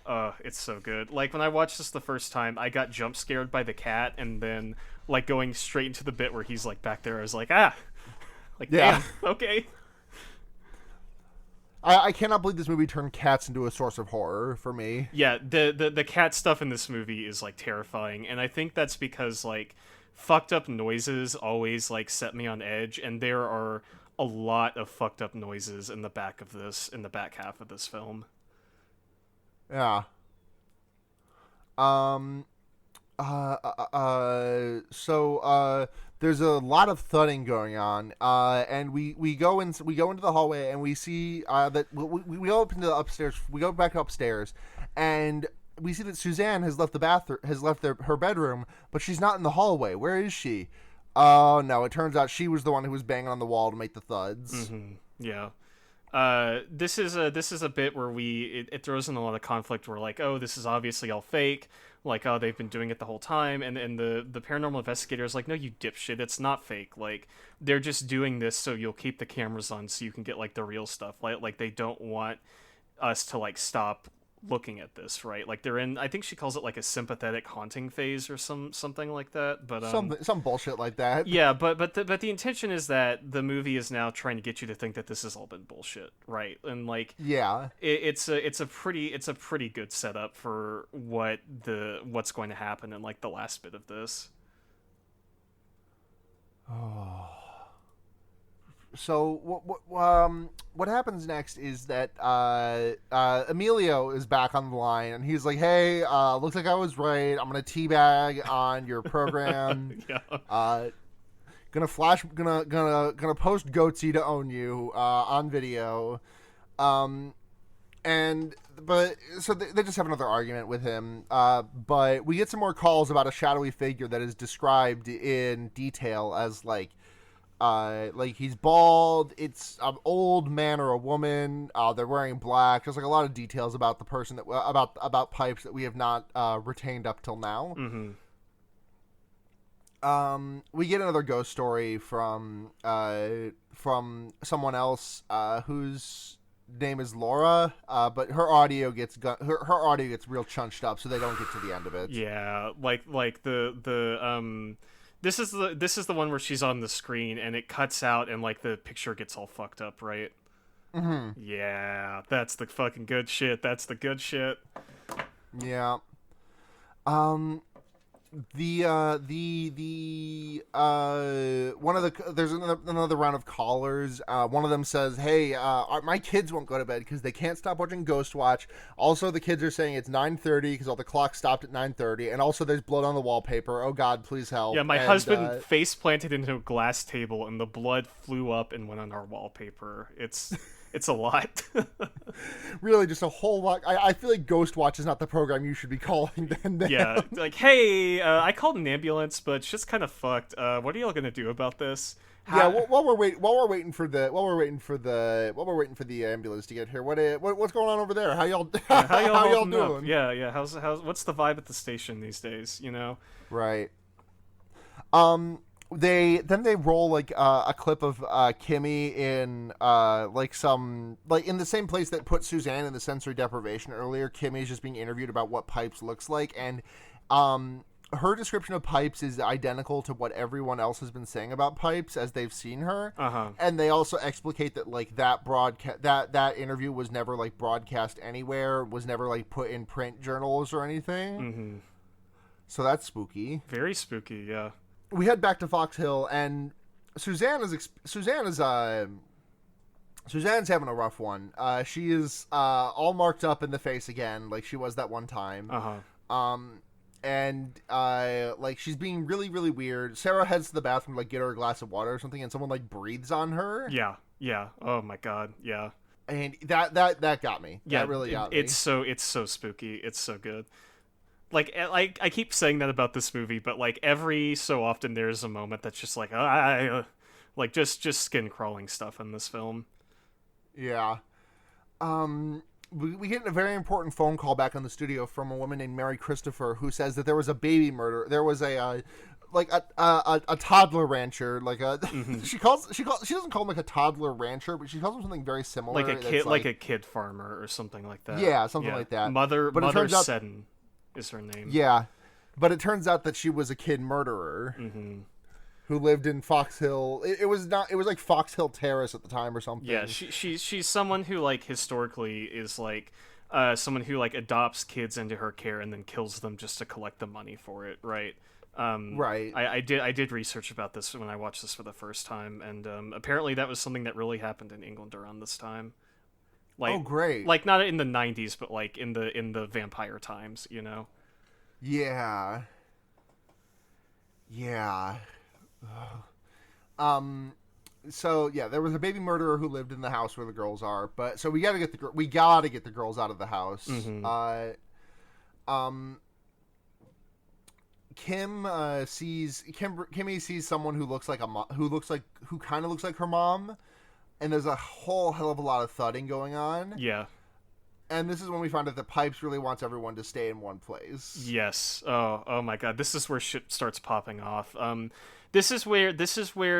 It's so good. Like when I watched this the first time, I got jump scared by the cat, and then like going straight into the bit where he's like back there, I was like, like, yeah, damn, okay. I cannot believe this movie turned cats into a source of horror for me. Yeah, the cat stuff in this movie is like terrifying, and I think that's because like fucked up noises always like set me on edge, and there are a lot of fucked up noises in the back half of this film. Yeah. So there's a lot of thudding going on, and we go into the hallway, and we see that we go up into the upstairs. We go back upstairs, and we see that Suzanne has left her bedroom, but she's not in the hallway. Where is she? Oh no! It turns out she was the one who was banging on the wall to make the thuds. Mm-hmm. Yeah. This is a bit where it throws in a lot of conflict. Where like, oh, this is obviously all fake. Like, oh, they've been doing it the whole time, and the paranormal investigator is like, no, you dipshit, it's not fake. Like, they're just doing this so you'll keep the cameras on so you can get like the real stuff. Like they don't want us to like stop looking at this, right? Like they're in, I think she calls it like a sympathetic haunting phase or something like that. But some bullshit like that. Yeah, but the intention is that the movie is now trying to get you to think that this has all been bullshit, right? And like, yeah, it's a pretty good setup for what's going to happen in like the last bit of this. Oh. So what happens next is that Emilio is back on the line, and he's like, "Hey, looks like I was right. I'm gonna teabag on your program. Yeah. Gonna post Goatsy to own you on video." So they just have another argument with him. But we get some more calls about a shadowy figure that is described in detail as like he's bald, it's an old man or a woman, they're wearing black. There's like a lot of details about the person about Pipes that we have not retained up till now. We get another ghost story from someone else whose name is Laura, but her audio gets real chunched up, so they don't get to the end of it. Yeah, like This is the one where she's on the screen and it cuts out and like the picture gets all fucked up, right? Mm-hmm. Yeah, that's the fucking good shit. That's the good shit. Yeah. There's another round of callers. One of them says, "Hey, my kids won't go to bed because they can't stop watching Ghostwatch. Also, the kids are saying it's 9:30 because all the clocks stopped at 9:30, and also there's blood on the wallpaper. Oh God, please help." Yeah, my husband face planted into a glass table, and the blood flew up and went on our wallpaper. It's a lot. Really, just a whole lot. I feel like Ghostwatch is not the program you should be calling then. Yeah, like, hey, I called an ambulance, but it's just kind of fucked. What are y'all gonna do about this? Yeah, while we're waiting for the ambulance to get here, what's going on over there? How y'all how y'all how y'all holding up? doing? Yeah. How's what's the vibe at the station these days? You know. Right. They roll like a clip of Kimmy in in the same place that put Suzanne in the sensory deprivation earlier. Kimmy's just being interviewed about what Pipes looks like, and her description of Pipes is identical to what everyone else has been saying about Pipes as they've seen her. And they also explicate that like that interview was never like broadcast anywhere, was never like put in print journals or anything. Mm-hmm. So that's spooky. Very spooky, yeah. We head back to Fox Hill, and Suzanne's having a rough one. She is all marked up in the face again, like she was that one time. And like she's being really, really weird. Sarah heads to the bathroom to like get her a glass of water or something, and someone like breathes on her. Yeah. Oh my god, yeah. And that got me. Yeah, that really got me. It's so spooky. It's so good. Like I keep saying that about this movie, but like every so often there's a moment that's just like like just skin crawling stuff in this film. Yeah. We get a very important phone call back on the studio from a woman named Mary Christopher who says that there was a baby murder. There was a toddler rancher, like a Mm-hmm. she doesn't call him like a toddler rancher, but she calls him something very similar, like a kid farmer or something like that. Yeah, something like that. Mother Seddon is her name. Yeah, but it turns out that she was a kid murderer. Mm-hmm. Who lived in Fox Hill. It was like Fox Hill Terrace at the time or something. Yeah, she's someone who like historically is like someone who like adopts kids into her care and then kills them just to collect the money for it, right? Right. I did research about this when I watched this for the first time, and apparently that was something that really happened in England around this time. Like, oh, great! Like not in the 90s, but like in the vampire times, you know? Yeah. So yeah, there was a baby murderer who lived in the house where the girls are, but so we gotta get the girls out of the house. Mm-hmm. Kimmy sees someone who kind of looks like her mom, and there's a whole hell of a lot of thudding going on. Yeah. And this is when we find out that Pipes really wants everyone to stay in one place. Yes. Oh my god. This is where shit starts popping off. This is where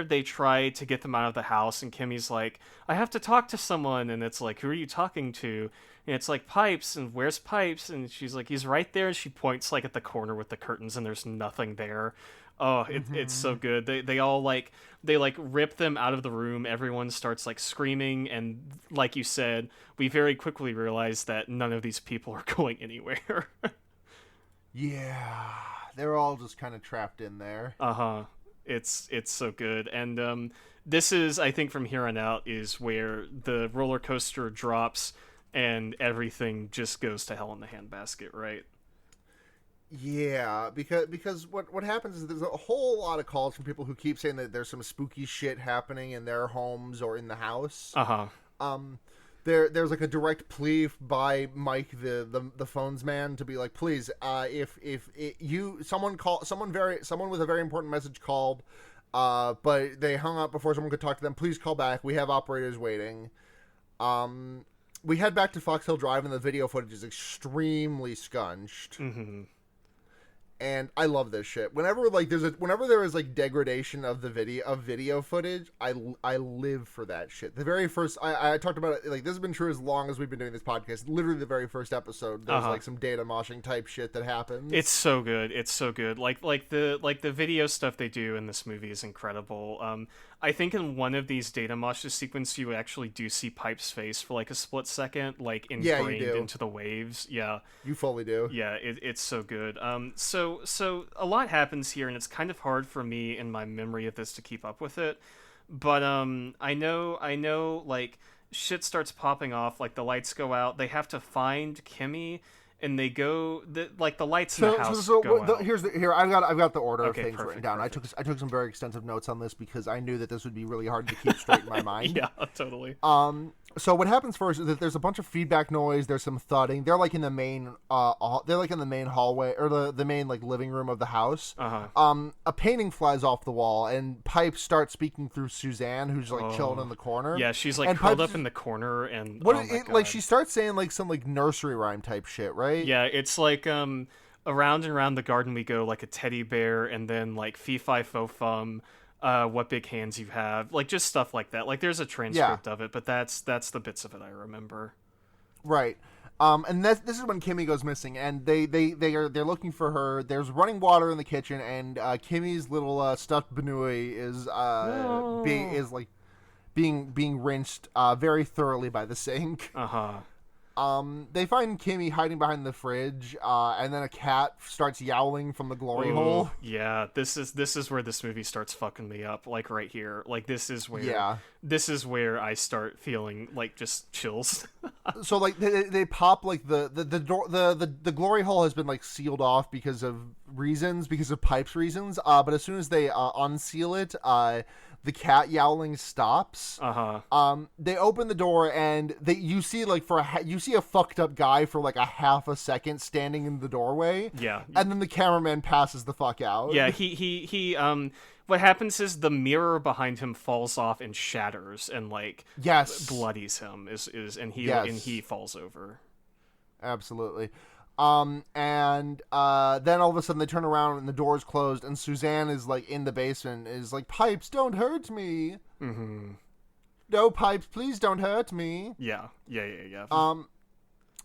they try to get them out of the house, and Kimmy's like, I have to talk to someone, and it's like, who are you talking to? And it's like, Pipes, and where's Pipes? And she's like, he's right there, and she points like at the corner with the curtains, and there's nothing there. Oh, it's so good. They all like rip them out of the room. Everyone starts like screaming, and like you said, we very quickly realize that none of these people are going anywhere. Yeah, they're all just kind of trapped in there. It's so good, and this is, I think, from here on out is where the roller coaster drops and everything just goes to hell in the handbasket, right? Yeah, because what happens is there's a whole lot of calls from people who keep saying that there's some spooky shit happening in their homes or in the house. There's like a direct plea by Mike, the phones man, to be like, please, if someone with a very important message called, but they hung up before someone could talk to them, please call back. We have operators waiting. We head back to Fox Hill Drive, and the video footage is extremely scunged. Mm-hmm. And I love this shit. Whenever there is like degradation of video footage, I live for that shit. The very first I talked about it, like this has been true as long as we've been doing this podcast. Literally the very first episode, there's like some data moshing type shit that happens. It's so good. It's so good. Like the video stuff they do in this movie is incredible. I think in one of these data moshes sequence, you actually do see Pipe's face for like a split second, like ingrained into the waves. Yeah, you fully do. Yeah, it's so good. So a lot happens here, and it's kind of hard for me in my memory of this to keep up with it. But I know, like shit starts popping off. Like the lights go out. They have to find Kimmy. And they go, the lights in the house go out. I've got the order of things perfect, written down. Perfect. I took some very extensive notes on this because I knew that this would be really hard to keep straight in my mind. Yeah, totally. So what happens first is that there's a bunch of feedback noise. There's some thudding. They're like in the main, they're like in the main hallway or the main like living room of the house. A painting flies off the wall, and Pipes starts speaking through Suzanne, who's like chilling in the corner. Yeah, she's like curled up in the corner, and like she starts saying like some like nursery rhyme type shit, right? Yeah, it's like around and around the garden we go, like a teddy bear, and then like fee fi fo fum. What big hands you have, like just stuff like that. Like there's a transcript of it, but that's the bits of it I remember. Right. And this is when Kimmy goes missing, and they're looking for her. There's running water in the kitchen, and Kimmy's little stuffed Benui is being rinsed very thoroughly by the sink. They find Kimmy hiding behind the fridge, and then a cat starts yowling from the glory hole. Yeah, this is where this movie starts fucking me up, like right here. Like this is where I start feeling like just chills. So like they pop like the door, the glory hole has been like sealed off because of Pipes reasons. But as soon as they unseal it, the cat yowling stops. They open the door, and you see like you see a fucked up guy for like a half a second standing in the doorway. Yeah, and then the cameraman passes the fuck out. Yeah, he what happens is the mirror behind him falls off and shatters and like bloodies him and he falls over. Absolutely. And then all of a sudden they turn around and the door's closed, and Suzanne is like in the basement, is like, Pipes, don't hurt me. No, Pipes, please don't hurt me. Yeah.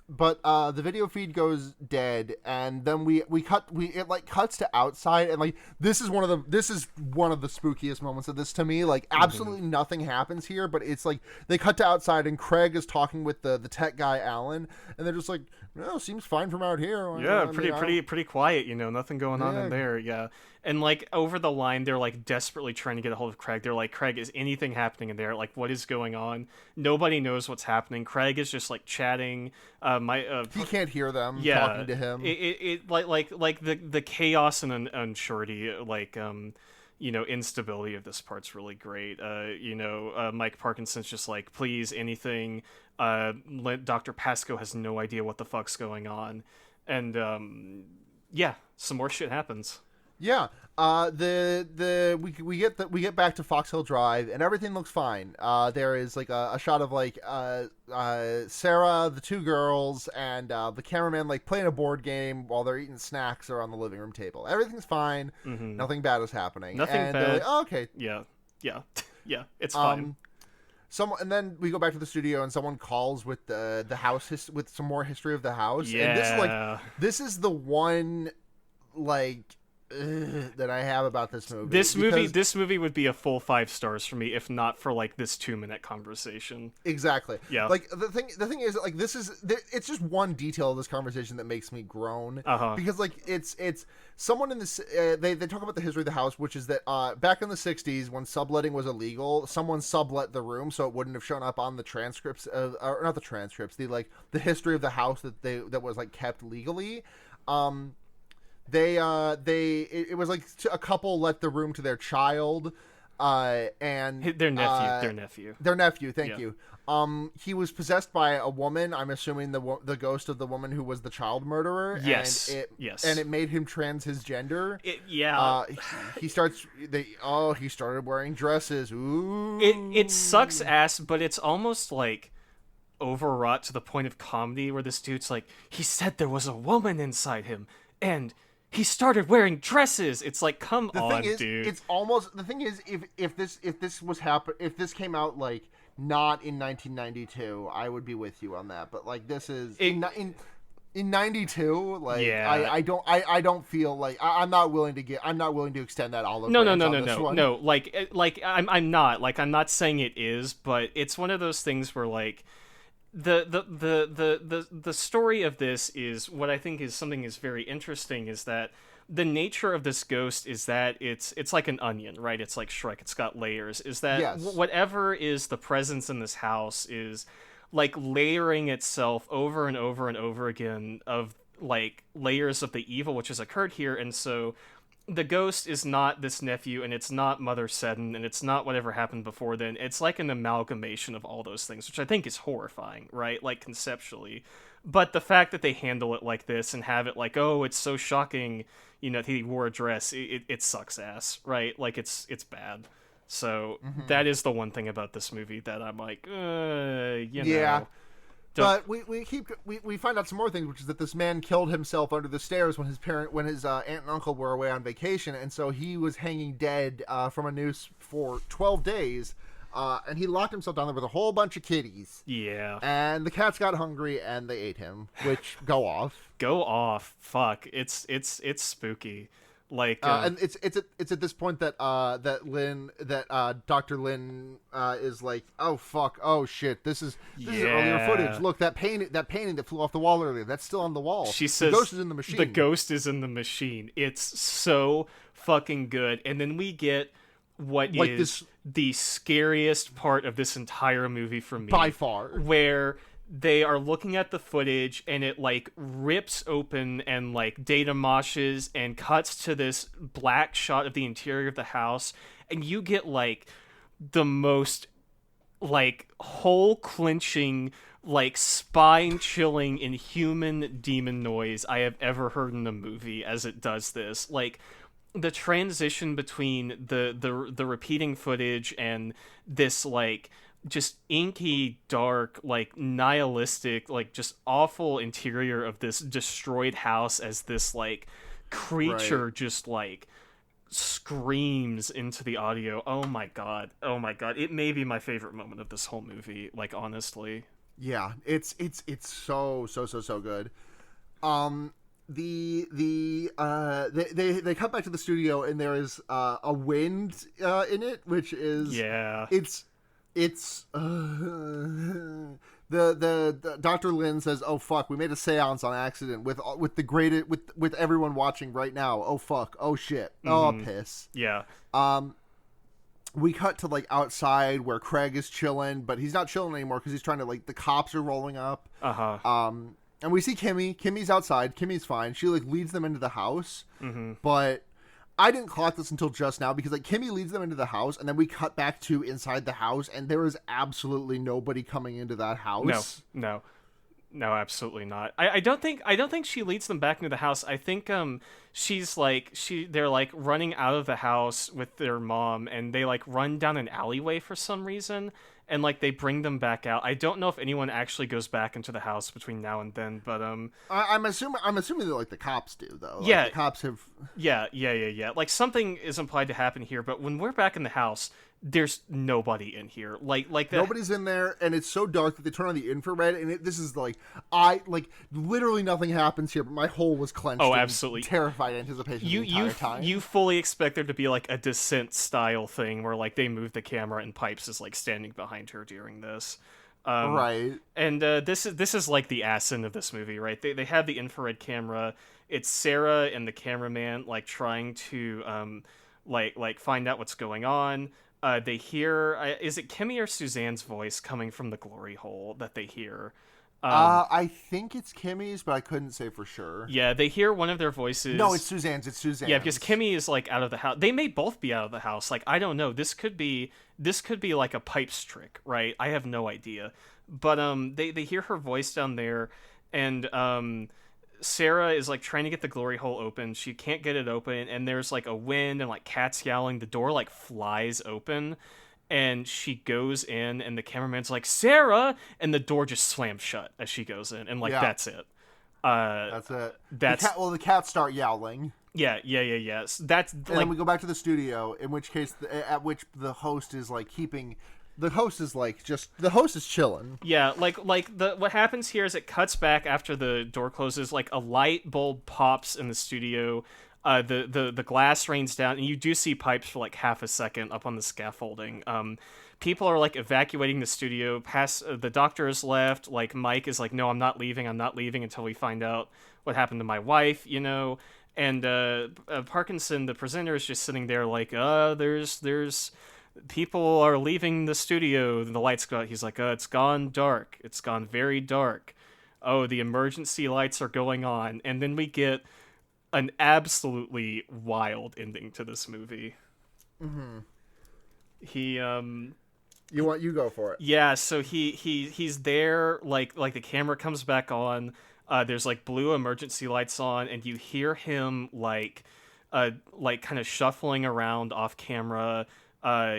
But the video feed goes dead, and then it like cuts to outside, and like this is one of the spookiest moments of this to me. Like absolutely nothing happens here, but it's like they cut to outside, and Craig is talking with the tech guy Alan, and they're just like, no, seems fine from out here. Yeah, pretty quiet, nothing going on in there. Yeah. And like over the line, they're like desperately trying to get a hold of Craig. They're like, Craig, is anything happening in there? Like, what is going on? Nobody knows what's happening. Craig is just like chatting. He can't hear them talking to him. It like the chaos and unsurety, like instability of this part's really great. Mike Parkinson's just like, please, anything. Dr. Pascoe has no idea what the fuck's going on, and some more shit happens. Yeah, we get back to Fox Hill Drive, and everything looks fine. There is like a shot of like Sarah, the two girls, and the cameraman like playing a board game while they're eating snacks around the living room table. Everything's fine. Nothing bad is happening. Nothing bad. Like, oh, okay. Yeah. It's fine. And then we go back to the studio, and someone calls with the house with some more history of the house. Yeah. And this is the one like that I have about this movie. This movie would be a full 5 stars for me if not for like this 2-minute conversation. Exactly. Yeah. Like the thing is like it's just one detail of this conversation that makes me groan. Because like it's someone in this they talk about the history of the house, which is that back in the 60s when subletting was illegal, someone sublet the room so it wouldn't have shown up on the transcripts or not the transcripts, the history of the house that was like kept legally. It was like a couple let the room to their child, and their nephew. Thank you. He was possessed by a woman. I'm assuming the ghost of the woman who was the child murderer. Yes. And it made him trans his gender. He started wearing dresses. Ooh. It sucks ass, but it's almost like overwrought to the point of comedy where this dude's like, he said there was a woman inside him, and he started wearing dresses. It's like, come on, dude. It's almost the thing is if this came out like not in 1992, I would be with you on that. But like this is in 92, like I don't feel like I'm not willing to extend that olive branch on this one. No. I'm not saying it is, but it's one of those things where like. The story of this is what I think is something is very interesting is that the nature of this ghost is that it's like an onion, right? It's like Shrek. It's got layers. Is that whatever is the presence in this house is like layering itself over and over and over again of like layers of the evil which has occurred here, and so the ghost is not this nephew, and it's not Mother Seddon, and it's not whatever happened before then. It's like an amalgamation of all those things, which I think is horrifying, right? Like, conceptually. But the fact that they handle it like this and have it like, oh, it's so shocking, that he wore a dress, it sucks ass, right? Like, it's bad. So that is the one thing about this movie that I'm like, yeah. But we find out some more things, which is that this man killed himself under the stairs when his aunt and uncle were away on vacation, and so he was hanging dead from a noose for 12 days, and he locked himself down there with a whole bunch of kitties. Yeah. And the cats got hungry and they ate him, which go off. Go off. Fuck. It's spooky. Like, and it's at this point that Dr. Lin is like, oh fuck, oh shit, this is earlier footage. Look, that painting that flew off the wall earlier, that's still on the wall. She says the ghost is in the machine. The ghost is in the machine. It's so fucking good. And then we get what like is the scariest part of this entire movie for me, by far, where they are looking at the footage and it like rips open and like data moshes and cuts to this black shot of the interior of the house, and you get like the most like hole clenching, like spine chilling inhuman demon noise I have ever heard in a movie as it does this. Like, the transition between the repeating footage and this like just inky, dark, like nihilistic, like just awful interior of this destroyed house as this like creature just like screams into the audio. Oh my god. It may be my favorite moment of this whole movie, like, honestly. Yeah, it's so good. They cut back to the studio and there is a wind in it, which is it's the Dr. Lin says, "Oh fuck, we made a seance on accident with everyone watching right now. Oh fuck, oh shit, oh piss." Yeah. We cut to like outside where Craig is chilling, but he's not chilling anymore because he's trying to like the cops are rolling up. And we see Kimmy. Kimmy's outside. Kimmy's fine. She like leads them into the house, but I didn't clock this until just now because like Kimmy leads them into the house, and then we cut back to inside the house, and there is absolutely nobody coming into that house. No, absolutely not. I don't think she leads them back into the house. I think they're like running out of the house with their mom, and they like run down an alleyway for some reason, and like they bring them back out. I don't know if anyone actually goes back into the house between now and then, but I'm assuming that like the cops do though. Like, yeah, the cops have. Yeah. Like, something is implied to happen here, but when we're back in the house, there's nobody in here. Like that. Nobody's in there, and it's so dark that they turn on the infrared, and this is like literally nothing happens here, but my hole was clenched. Oh, absolutely, in terrified anticipation the entire time. You fully expect there to be like a Descent style thing where like they move the camera and Pipes is like standing behind her during this. Right. And this is like the ass end of this movie, right? They have the infrared camera. It's Sarah and the cameraman like trying to like find out what's going on. They hear, is it Kimmy or Suzanne's voice coming from the glory hole that they hear? I think it's Kimmy's, but I couldn't say for sure. Yeah, they hear one of their voices. No, it's Suzanne's. Yeah, because Kimmy is like out of the house. They may both be out of the house. Like, I don't know. This could be like a Pipes trick, right? I have no idea. But they hear her voice down there, and Sarah is like trying to get the glory hole open. She can't get it open, and there's like a wind and like cats yowling. The door like flies open, and she goes in, and the cameraman's like, "Sarah!" and the door just slams shut as she goes in, and like that's it. That's it. The cats start yowling. Yeah. So that's and then we go back to the studio. In which case, at which the host is like keeping. The host is chilling. Yeah, what happens here is it cuts back after the door closes, like a light bulb pops in the studio, the glass rains down, and you do see Pipes for like half a second up on the scaffolding. People are like evacuating the studio. Past the doctor is left. Like Mike is like, no, I'm not leaving until we find out what happened to my wife, And Parkinson, the presenter, is just sitting there like, there's people are leaving the studio. The lights go out. He's like, it's gone dark. It's gone very dark. Oh, the emergency lights are going on. And then we get an absolutely wild ending to this movie. Mm-hmm. He You go for it. Yeah, so he's there, like the camera comes back on, there's like blue emergency lights on, and you hear him like kind of shuffling around off camera.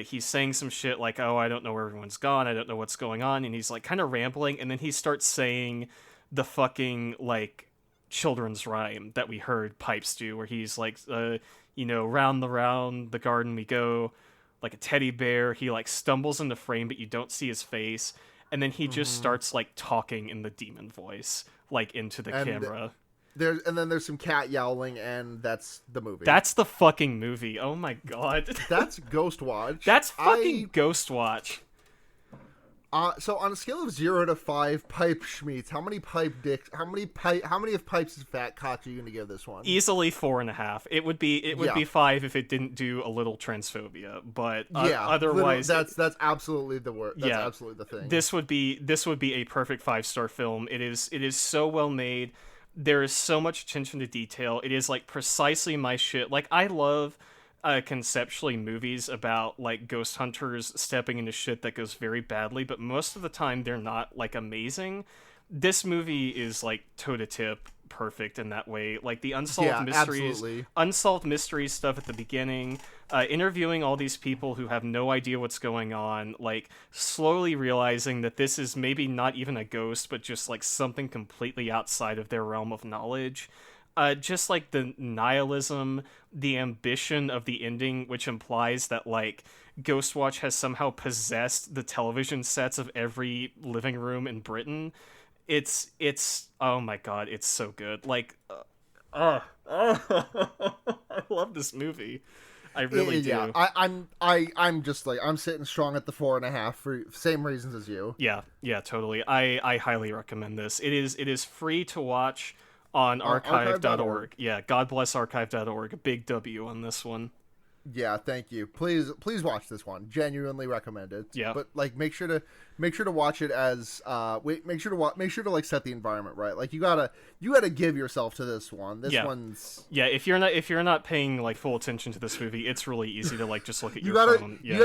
He's saying some shit like, "Oh, I don't know where everyone's gone. I don't know what's going on," and he's like kind of rambling, and then he starts saying the fucking like children's rhyme that we heard Pipes do, where he's like, round the garden we go, like a teddy bear. He like stumbles in the frame, but you don't see his face, and then he just starts like talking in the demon voice, like into the camera. There's some cat yowling, and that's the movie. That's the fucking movie. Oh my god. That's Ghostwatch. That's fucking Ghostwatch. So on a scale of 0 to 5 pipe schmeats, how many of Pipe's fat cocks are you gonna give this one? Easily 4.5. It would be 5 if it didn't do a little transphobia, but otherwise that's absolutely the word. That's absolutely the thing. This would be a perfect 5-star film. It is so well made. There is so much attention to detail. It is like precisely my shit. Like I love conceptually movies about like ghost hunters stepping into shit that goes very badly, but most of the time they're not like amazing. This movie is like toe to tip perfect in that way. Like the unsolved mysteries stuff at the beginning, interviewing all these people who have no idea what's going on, like slowly realizing that this is maybe not even a ghost, but just like something completely outside of their realm of knowledge. Just like the nihilism, the ambition of the ending, which implies that like Ghostwatch has somehow possessed the television sets of every living room in Britain. It's oh my god, it's so good. Like, I love this movie. I really do. Yeah, I'm just like I'm sitting strong at the 4.5 for same reasons as you. Yeah, totally. I highly recommend this. It is free to watch on archive.org. Yeah, God bless archive.org. A big W on this one. Yeah, thank you. Please watch this one. Genuinely recommend it. Yeah. But like make sure to watch it as make sure to like set the environment right. Like you gotta give yourself to this one. This one's if you're not paying like full attention to this movie, it's really easy to like just look at your phone. Yeah. You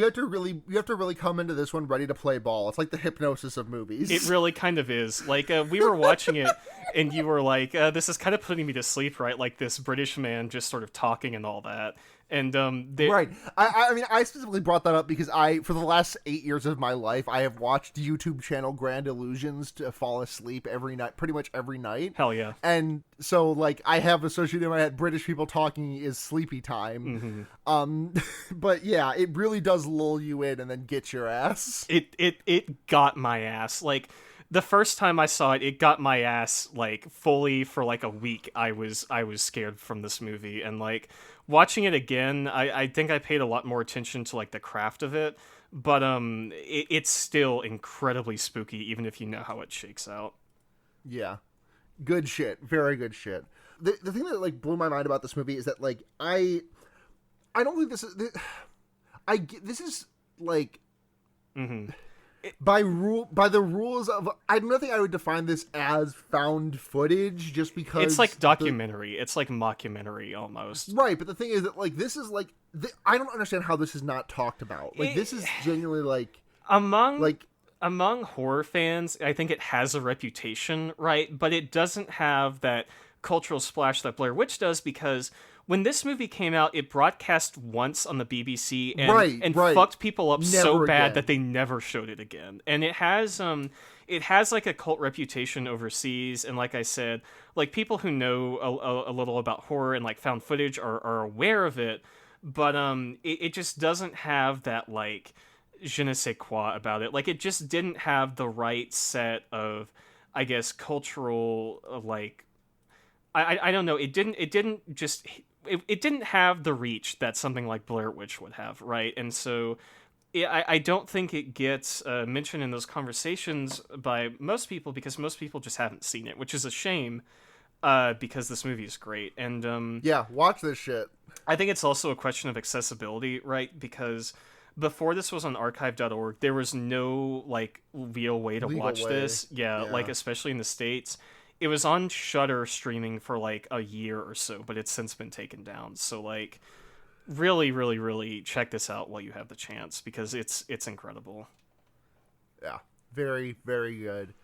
have to really come into this one ready to play ball. It's like the hypnosis of movies. It really kind of is. Like we were watching it and you were like, this is kind of putting me to sleep, right? Like this British man just sort of talking and all that. And right. I mean, I specifically brought that up because for the last 8 years of my life, I have watched YouTube channel Grand Illusions to fall asleep every night, pretty much every night. Hell yeah. And so, like, I have associated in my head British people talking is sleepy time. But yeah, it really does lull you in and then get your ass. It got my ass. Like, the first time I saw it, it got my ass like fully for like a week. I was scared from this movie, and like watching it again, I think I paid a lot more attention to like the craft of it. But it's still incredibly spooky, even if you know how it shakes out. Yeah, good shit, very good shit. The thing that like blew my mind about this movie is that like I don't think this is like. By the rules of I don't think I would define this as found footage just because it's like documentary. It's like mockumentary almost. Right, but the thing is that like this is like I don't understand how this is not talked about. Like this is genuinely like among horror fans, I think it has a reputation, right? But it doesn't have that cultural splash that Blair Witch does, because when this movie came out, it broadcast once on the BBC and fucked people up so bad that they never showed it again. And it has like a cult reputation overseas. And like I said, like people who know a little about horror and like found footage are aware of it. But it just doesn't have that like je ne sais quoi about it. Like it just didn't have the right set of, I guess, cultural like I don't know. It didn't have the reach that something like Blair Witch would have, right? And so I don't think it gets mentioned in those conversations by most people because most people just haven't seen it, which is a shame because this movie is great. And yeah, watch this shit. I think it's also a question of accessibility, right? Because before this was on archive.org, there was no like real way to watch this. Yeah, like especially in the States. it was on Shudder streaming for like a year or so, but it's since been taken down. So like, really, really, really check this out while you have the chance, because it's incredible. Yeah, very, very good.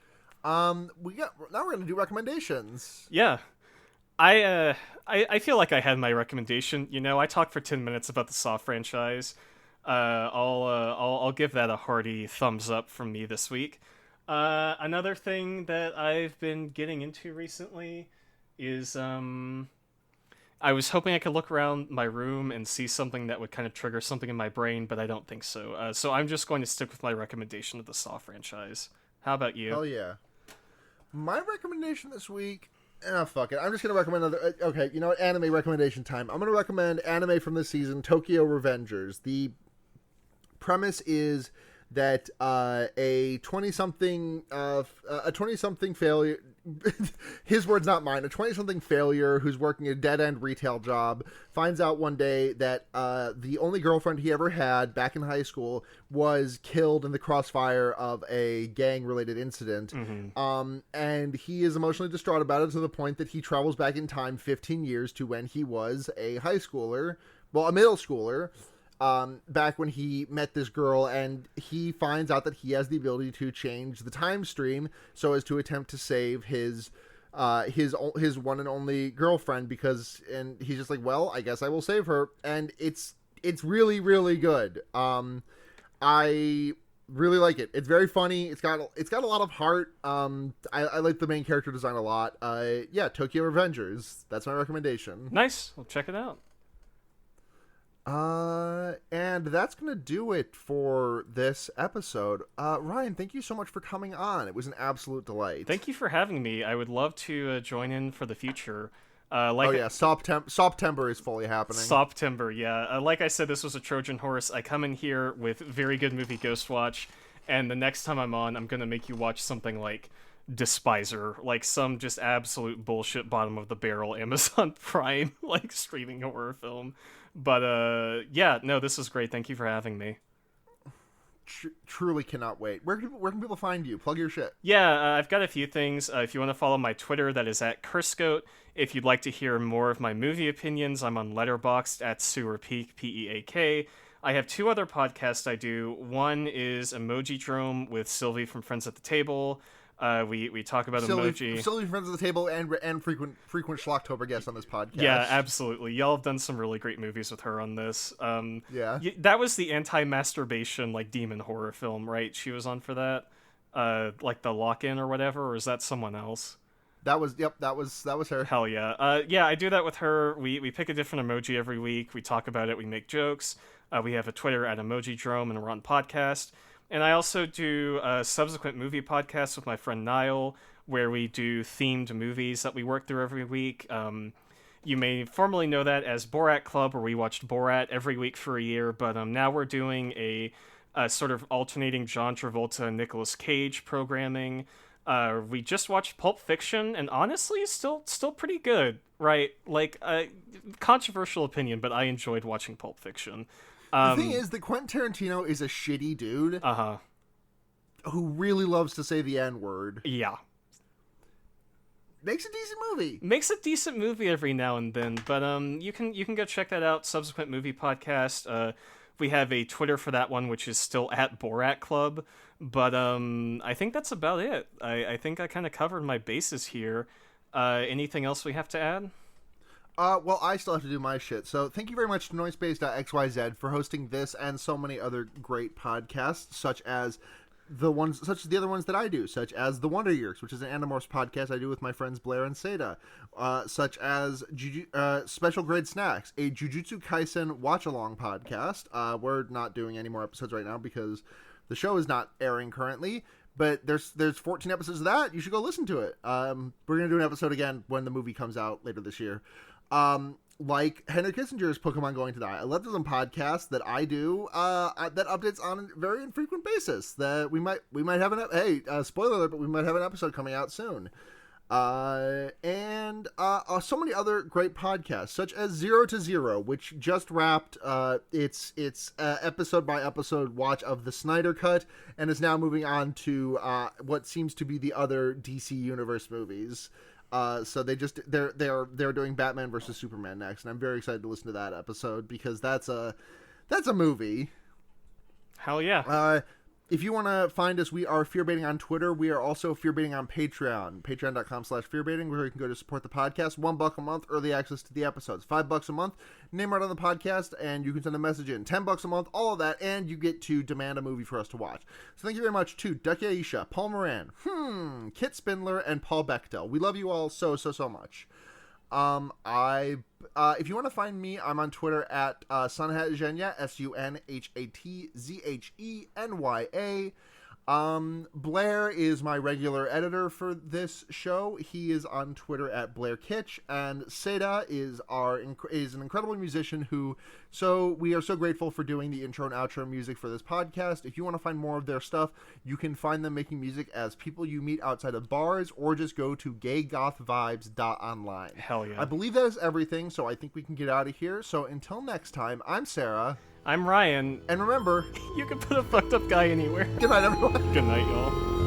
We're gonna do recommendations. Yeah. I feel like I had my recommendation. You know, I talked for 10 minutes about the Saw franchise. I'll give that a hearty thumbs up from me this week. Another thing that I've been getting into recently is I was hoping I could look around my room and see something that would kind of trigger something in my brain, but I don't think so. So I'm just going to stick with my recommendation of the Saw franchise. How about you? Hell yeah. My recommendation this week. Fuck it. I'm just gonna recommend another. Okay, you know what? Anime recommendation time. I'm gonna recommend anime from this season, Tokyo Revengers. The premise is that a 20-something failure. His words, not mine. A 20-something failure who's working a dead-end retail job finds out one day that the only girlfriend he ever had back in high school was killed in the crossfire of a gang-related incident. Mm-hmm. And he is emotionally distraught about it to the point that he travels back in time 15 years to when he was a high schooler, well, a middle schooler, back when he met this girl, and he finds out that he has the ability to change the time stream so as to attempt to save his one and only girlfriend, and he's just like, well, I guess I will save her. And it's really, really good. I really like it. It's very funny. It's got a lot of heart. I like the main character design a lot. Yeah, Tokyo Revengers. That's my recommendation. Nice. We'll check it out. And that's gonna do it for this episode. Ryan, thank you so much for coming on. It was an absolute delight. Thank you for having me. I would love to join in for the future. Soptember is fully happening. Soptember, yeah. Like I said, this was a Trojan horse. I come in here with very good movie Ghostwatch, and the next time I'm on, I'm gonna make you watch something like Despiser, like some just absolute bullshit bottom of the barrel Amazon Prime like streaming horror film. But yeah, no, this is great. Thank you for having me. Truly cannot wait. Where can people find you? Plug your shit. Yeah, I've got a few things. If you want to follow my Twitter, that is at Kurscoat. If you'd like to hear more of my movie opinions, I'm on Letterboxd at Sewer Peak, Peak. I have two other podcasts I do. One is Emoji Drome with Sylvie from Friends at the Table. We talk about emoji. Sylvie Friends at the Table and frequent Schlocktober guest on this podcast. Yeah, absolutely. Y'all have done some really great movies with her on this. Yeah. That was the anti-masturbation like demon horror film, right? She was on for that, like the Lock-In or whatever, or is that someone else? That was her. Hell yeah. Yeah, I do that with her. We pick a different emoji every week. We talk about it. We make jokes. We have a Twitter at Emoji Drome, and we're on podcast. And I also do a subsequent movie podcast with my friend Niall, where we do themed movies that we work through every week. You may formerly know that as Borat Club, where we watched Borat every week for a year, but now we're doing a sort of alternating John Travolta and Nicolas Cage programming. We just watched Pulp Fiction, and honestly, still pretty good, right? Like, controversial opinion, but I enjoyed watching Pulp Fiction. The thing is that Quentin Tarantino is a shitty dude. Who really loves to say the N-word. Yeah. Makes a decent movie every now and then, but you can go check that out. Subsequent movie podcast. We have a Twitter for that one, which is still at Borat Club. But I think that's about it. I think I kind of covered my bases here. Anything else we have to add? Well, I still have to do my shit. So thank you very much to Noisepace.xyz for hosting this and so many other great podcasts, such as the other ones that I do, such as The Wonder Years, which is an Animorphs podcast I do with my friends Blair and Seda, such as Special Grade Snacks, a Jujutsu Kaisen watch-along podcast. We're not doing any more episodes right now because the show is not airing currently, but there's 14 episodes of that. You should go listen to it. We're going to do an episode again when the movie comes out later this year. Like Henry Kissinger's Pokemon Going to Die, a Leftism podcast that I do that updates on a very infrequent basis. That we might have spoiler alert, but we might have an episode coming out soon. And so many other great podcasts, such as 0 to 0, which just wrapped its episode by episode watch of the Snyder Cut, and is now moving on to what seems to be the other DC Universe movies. So they're doing Batman versus Superman next, and I'm very excited to listen to that episode because that's a movie. Hell yeah. If you want to find us, we are Fearbaiting on Twitter. We are also Fearbaiting on Patreon, patreon.com/fearbaiting, where you can go to support the podcast. $1 a month, early access to the episodes. $5 a month, name right on the podcast, and you can send a message in. $10 a month, all of that, and you get to demand a movie for us to watch. So thank you very much to Ducky Aisha, Paul Moran, Kit Spindler, and Paul Bechtel. We love you all so much. If you want to find me, I'm on Twitter at Sunhatzhenya, SUNHATZHENYA. Blair is my regular editor for this show. He is on Twitter at Blair Kitsch, and Seda is an incredible musician so we are so grateful for doing the intro and outro music for this podcast. If you want to find more of their stuff, you can find them making music as people you meet outside of bars, or just go to gaygothvibes.online. Hell yeah. I believe that is everything, so I think we can get out of here. So until next time, I'm Sarah. I'm Ryan. And remember, you can put a fucked up guy anywhere. Good night, everyone. Good night, y'all.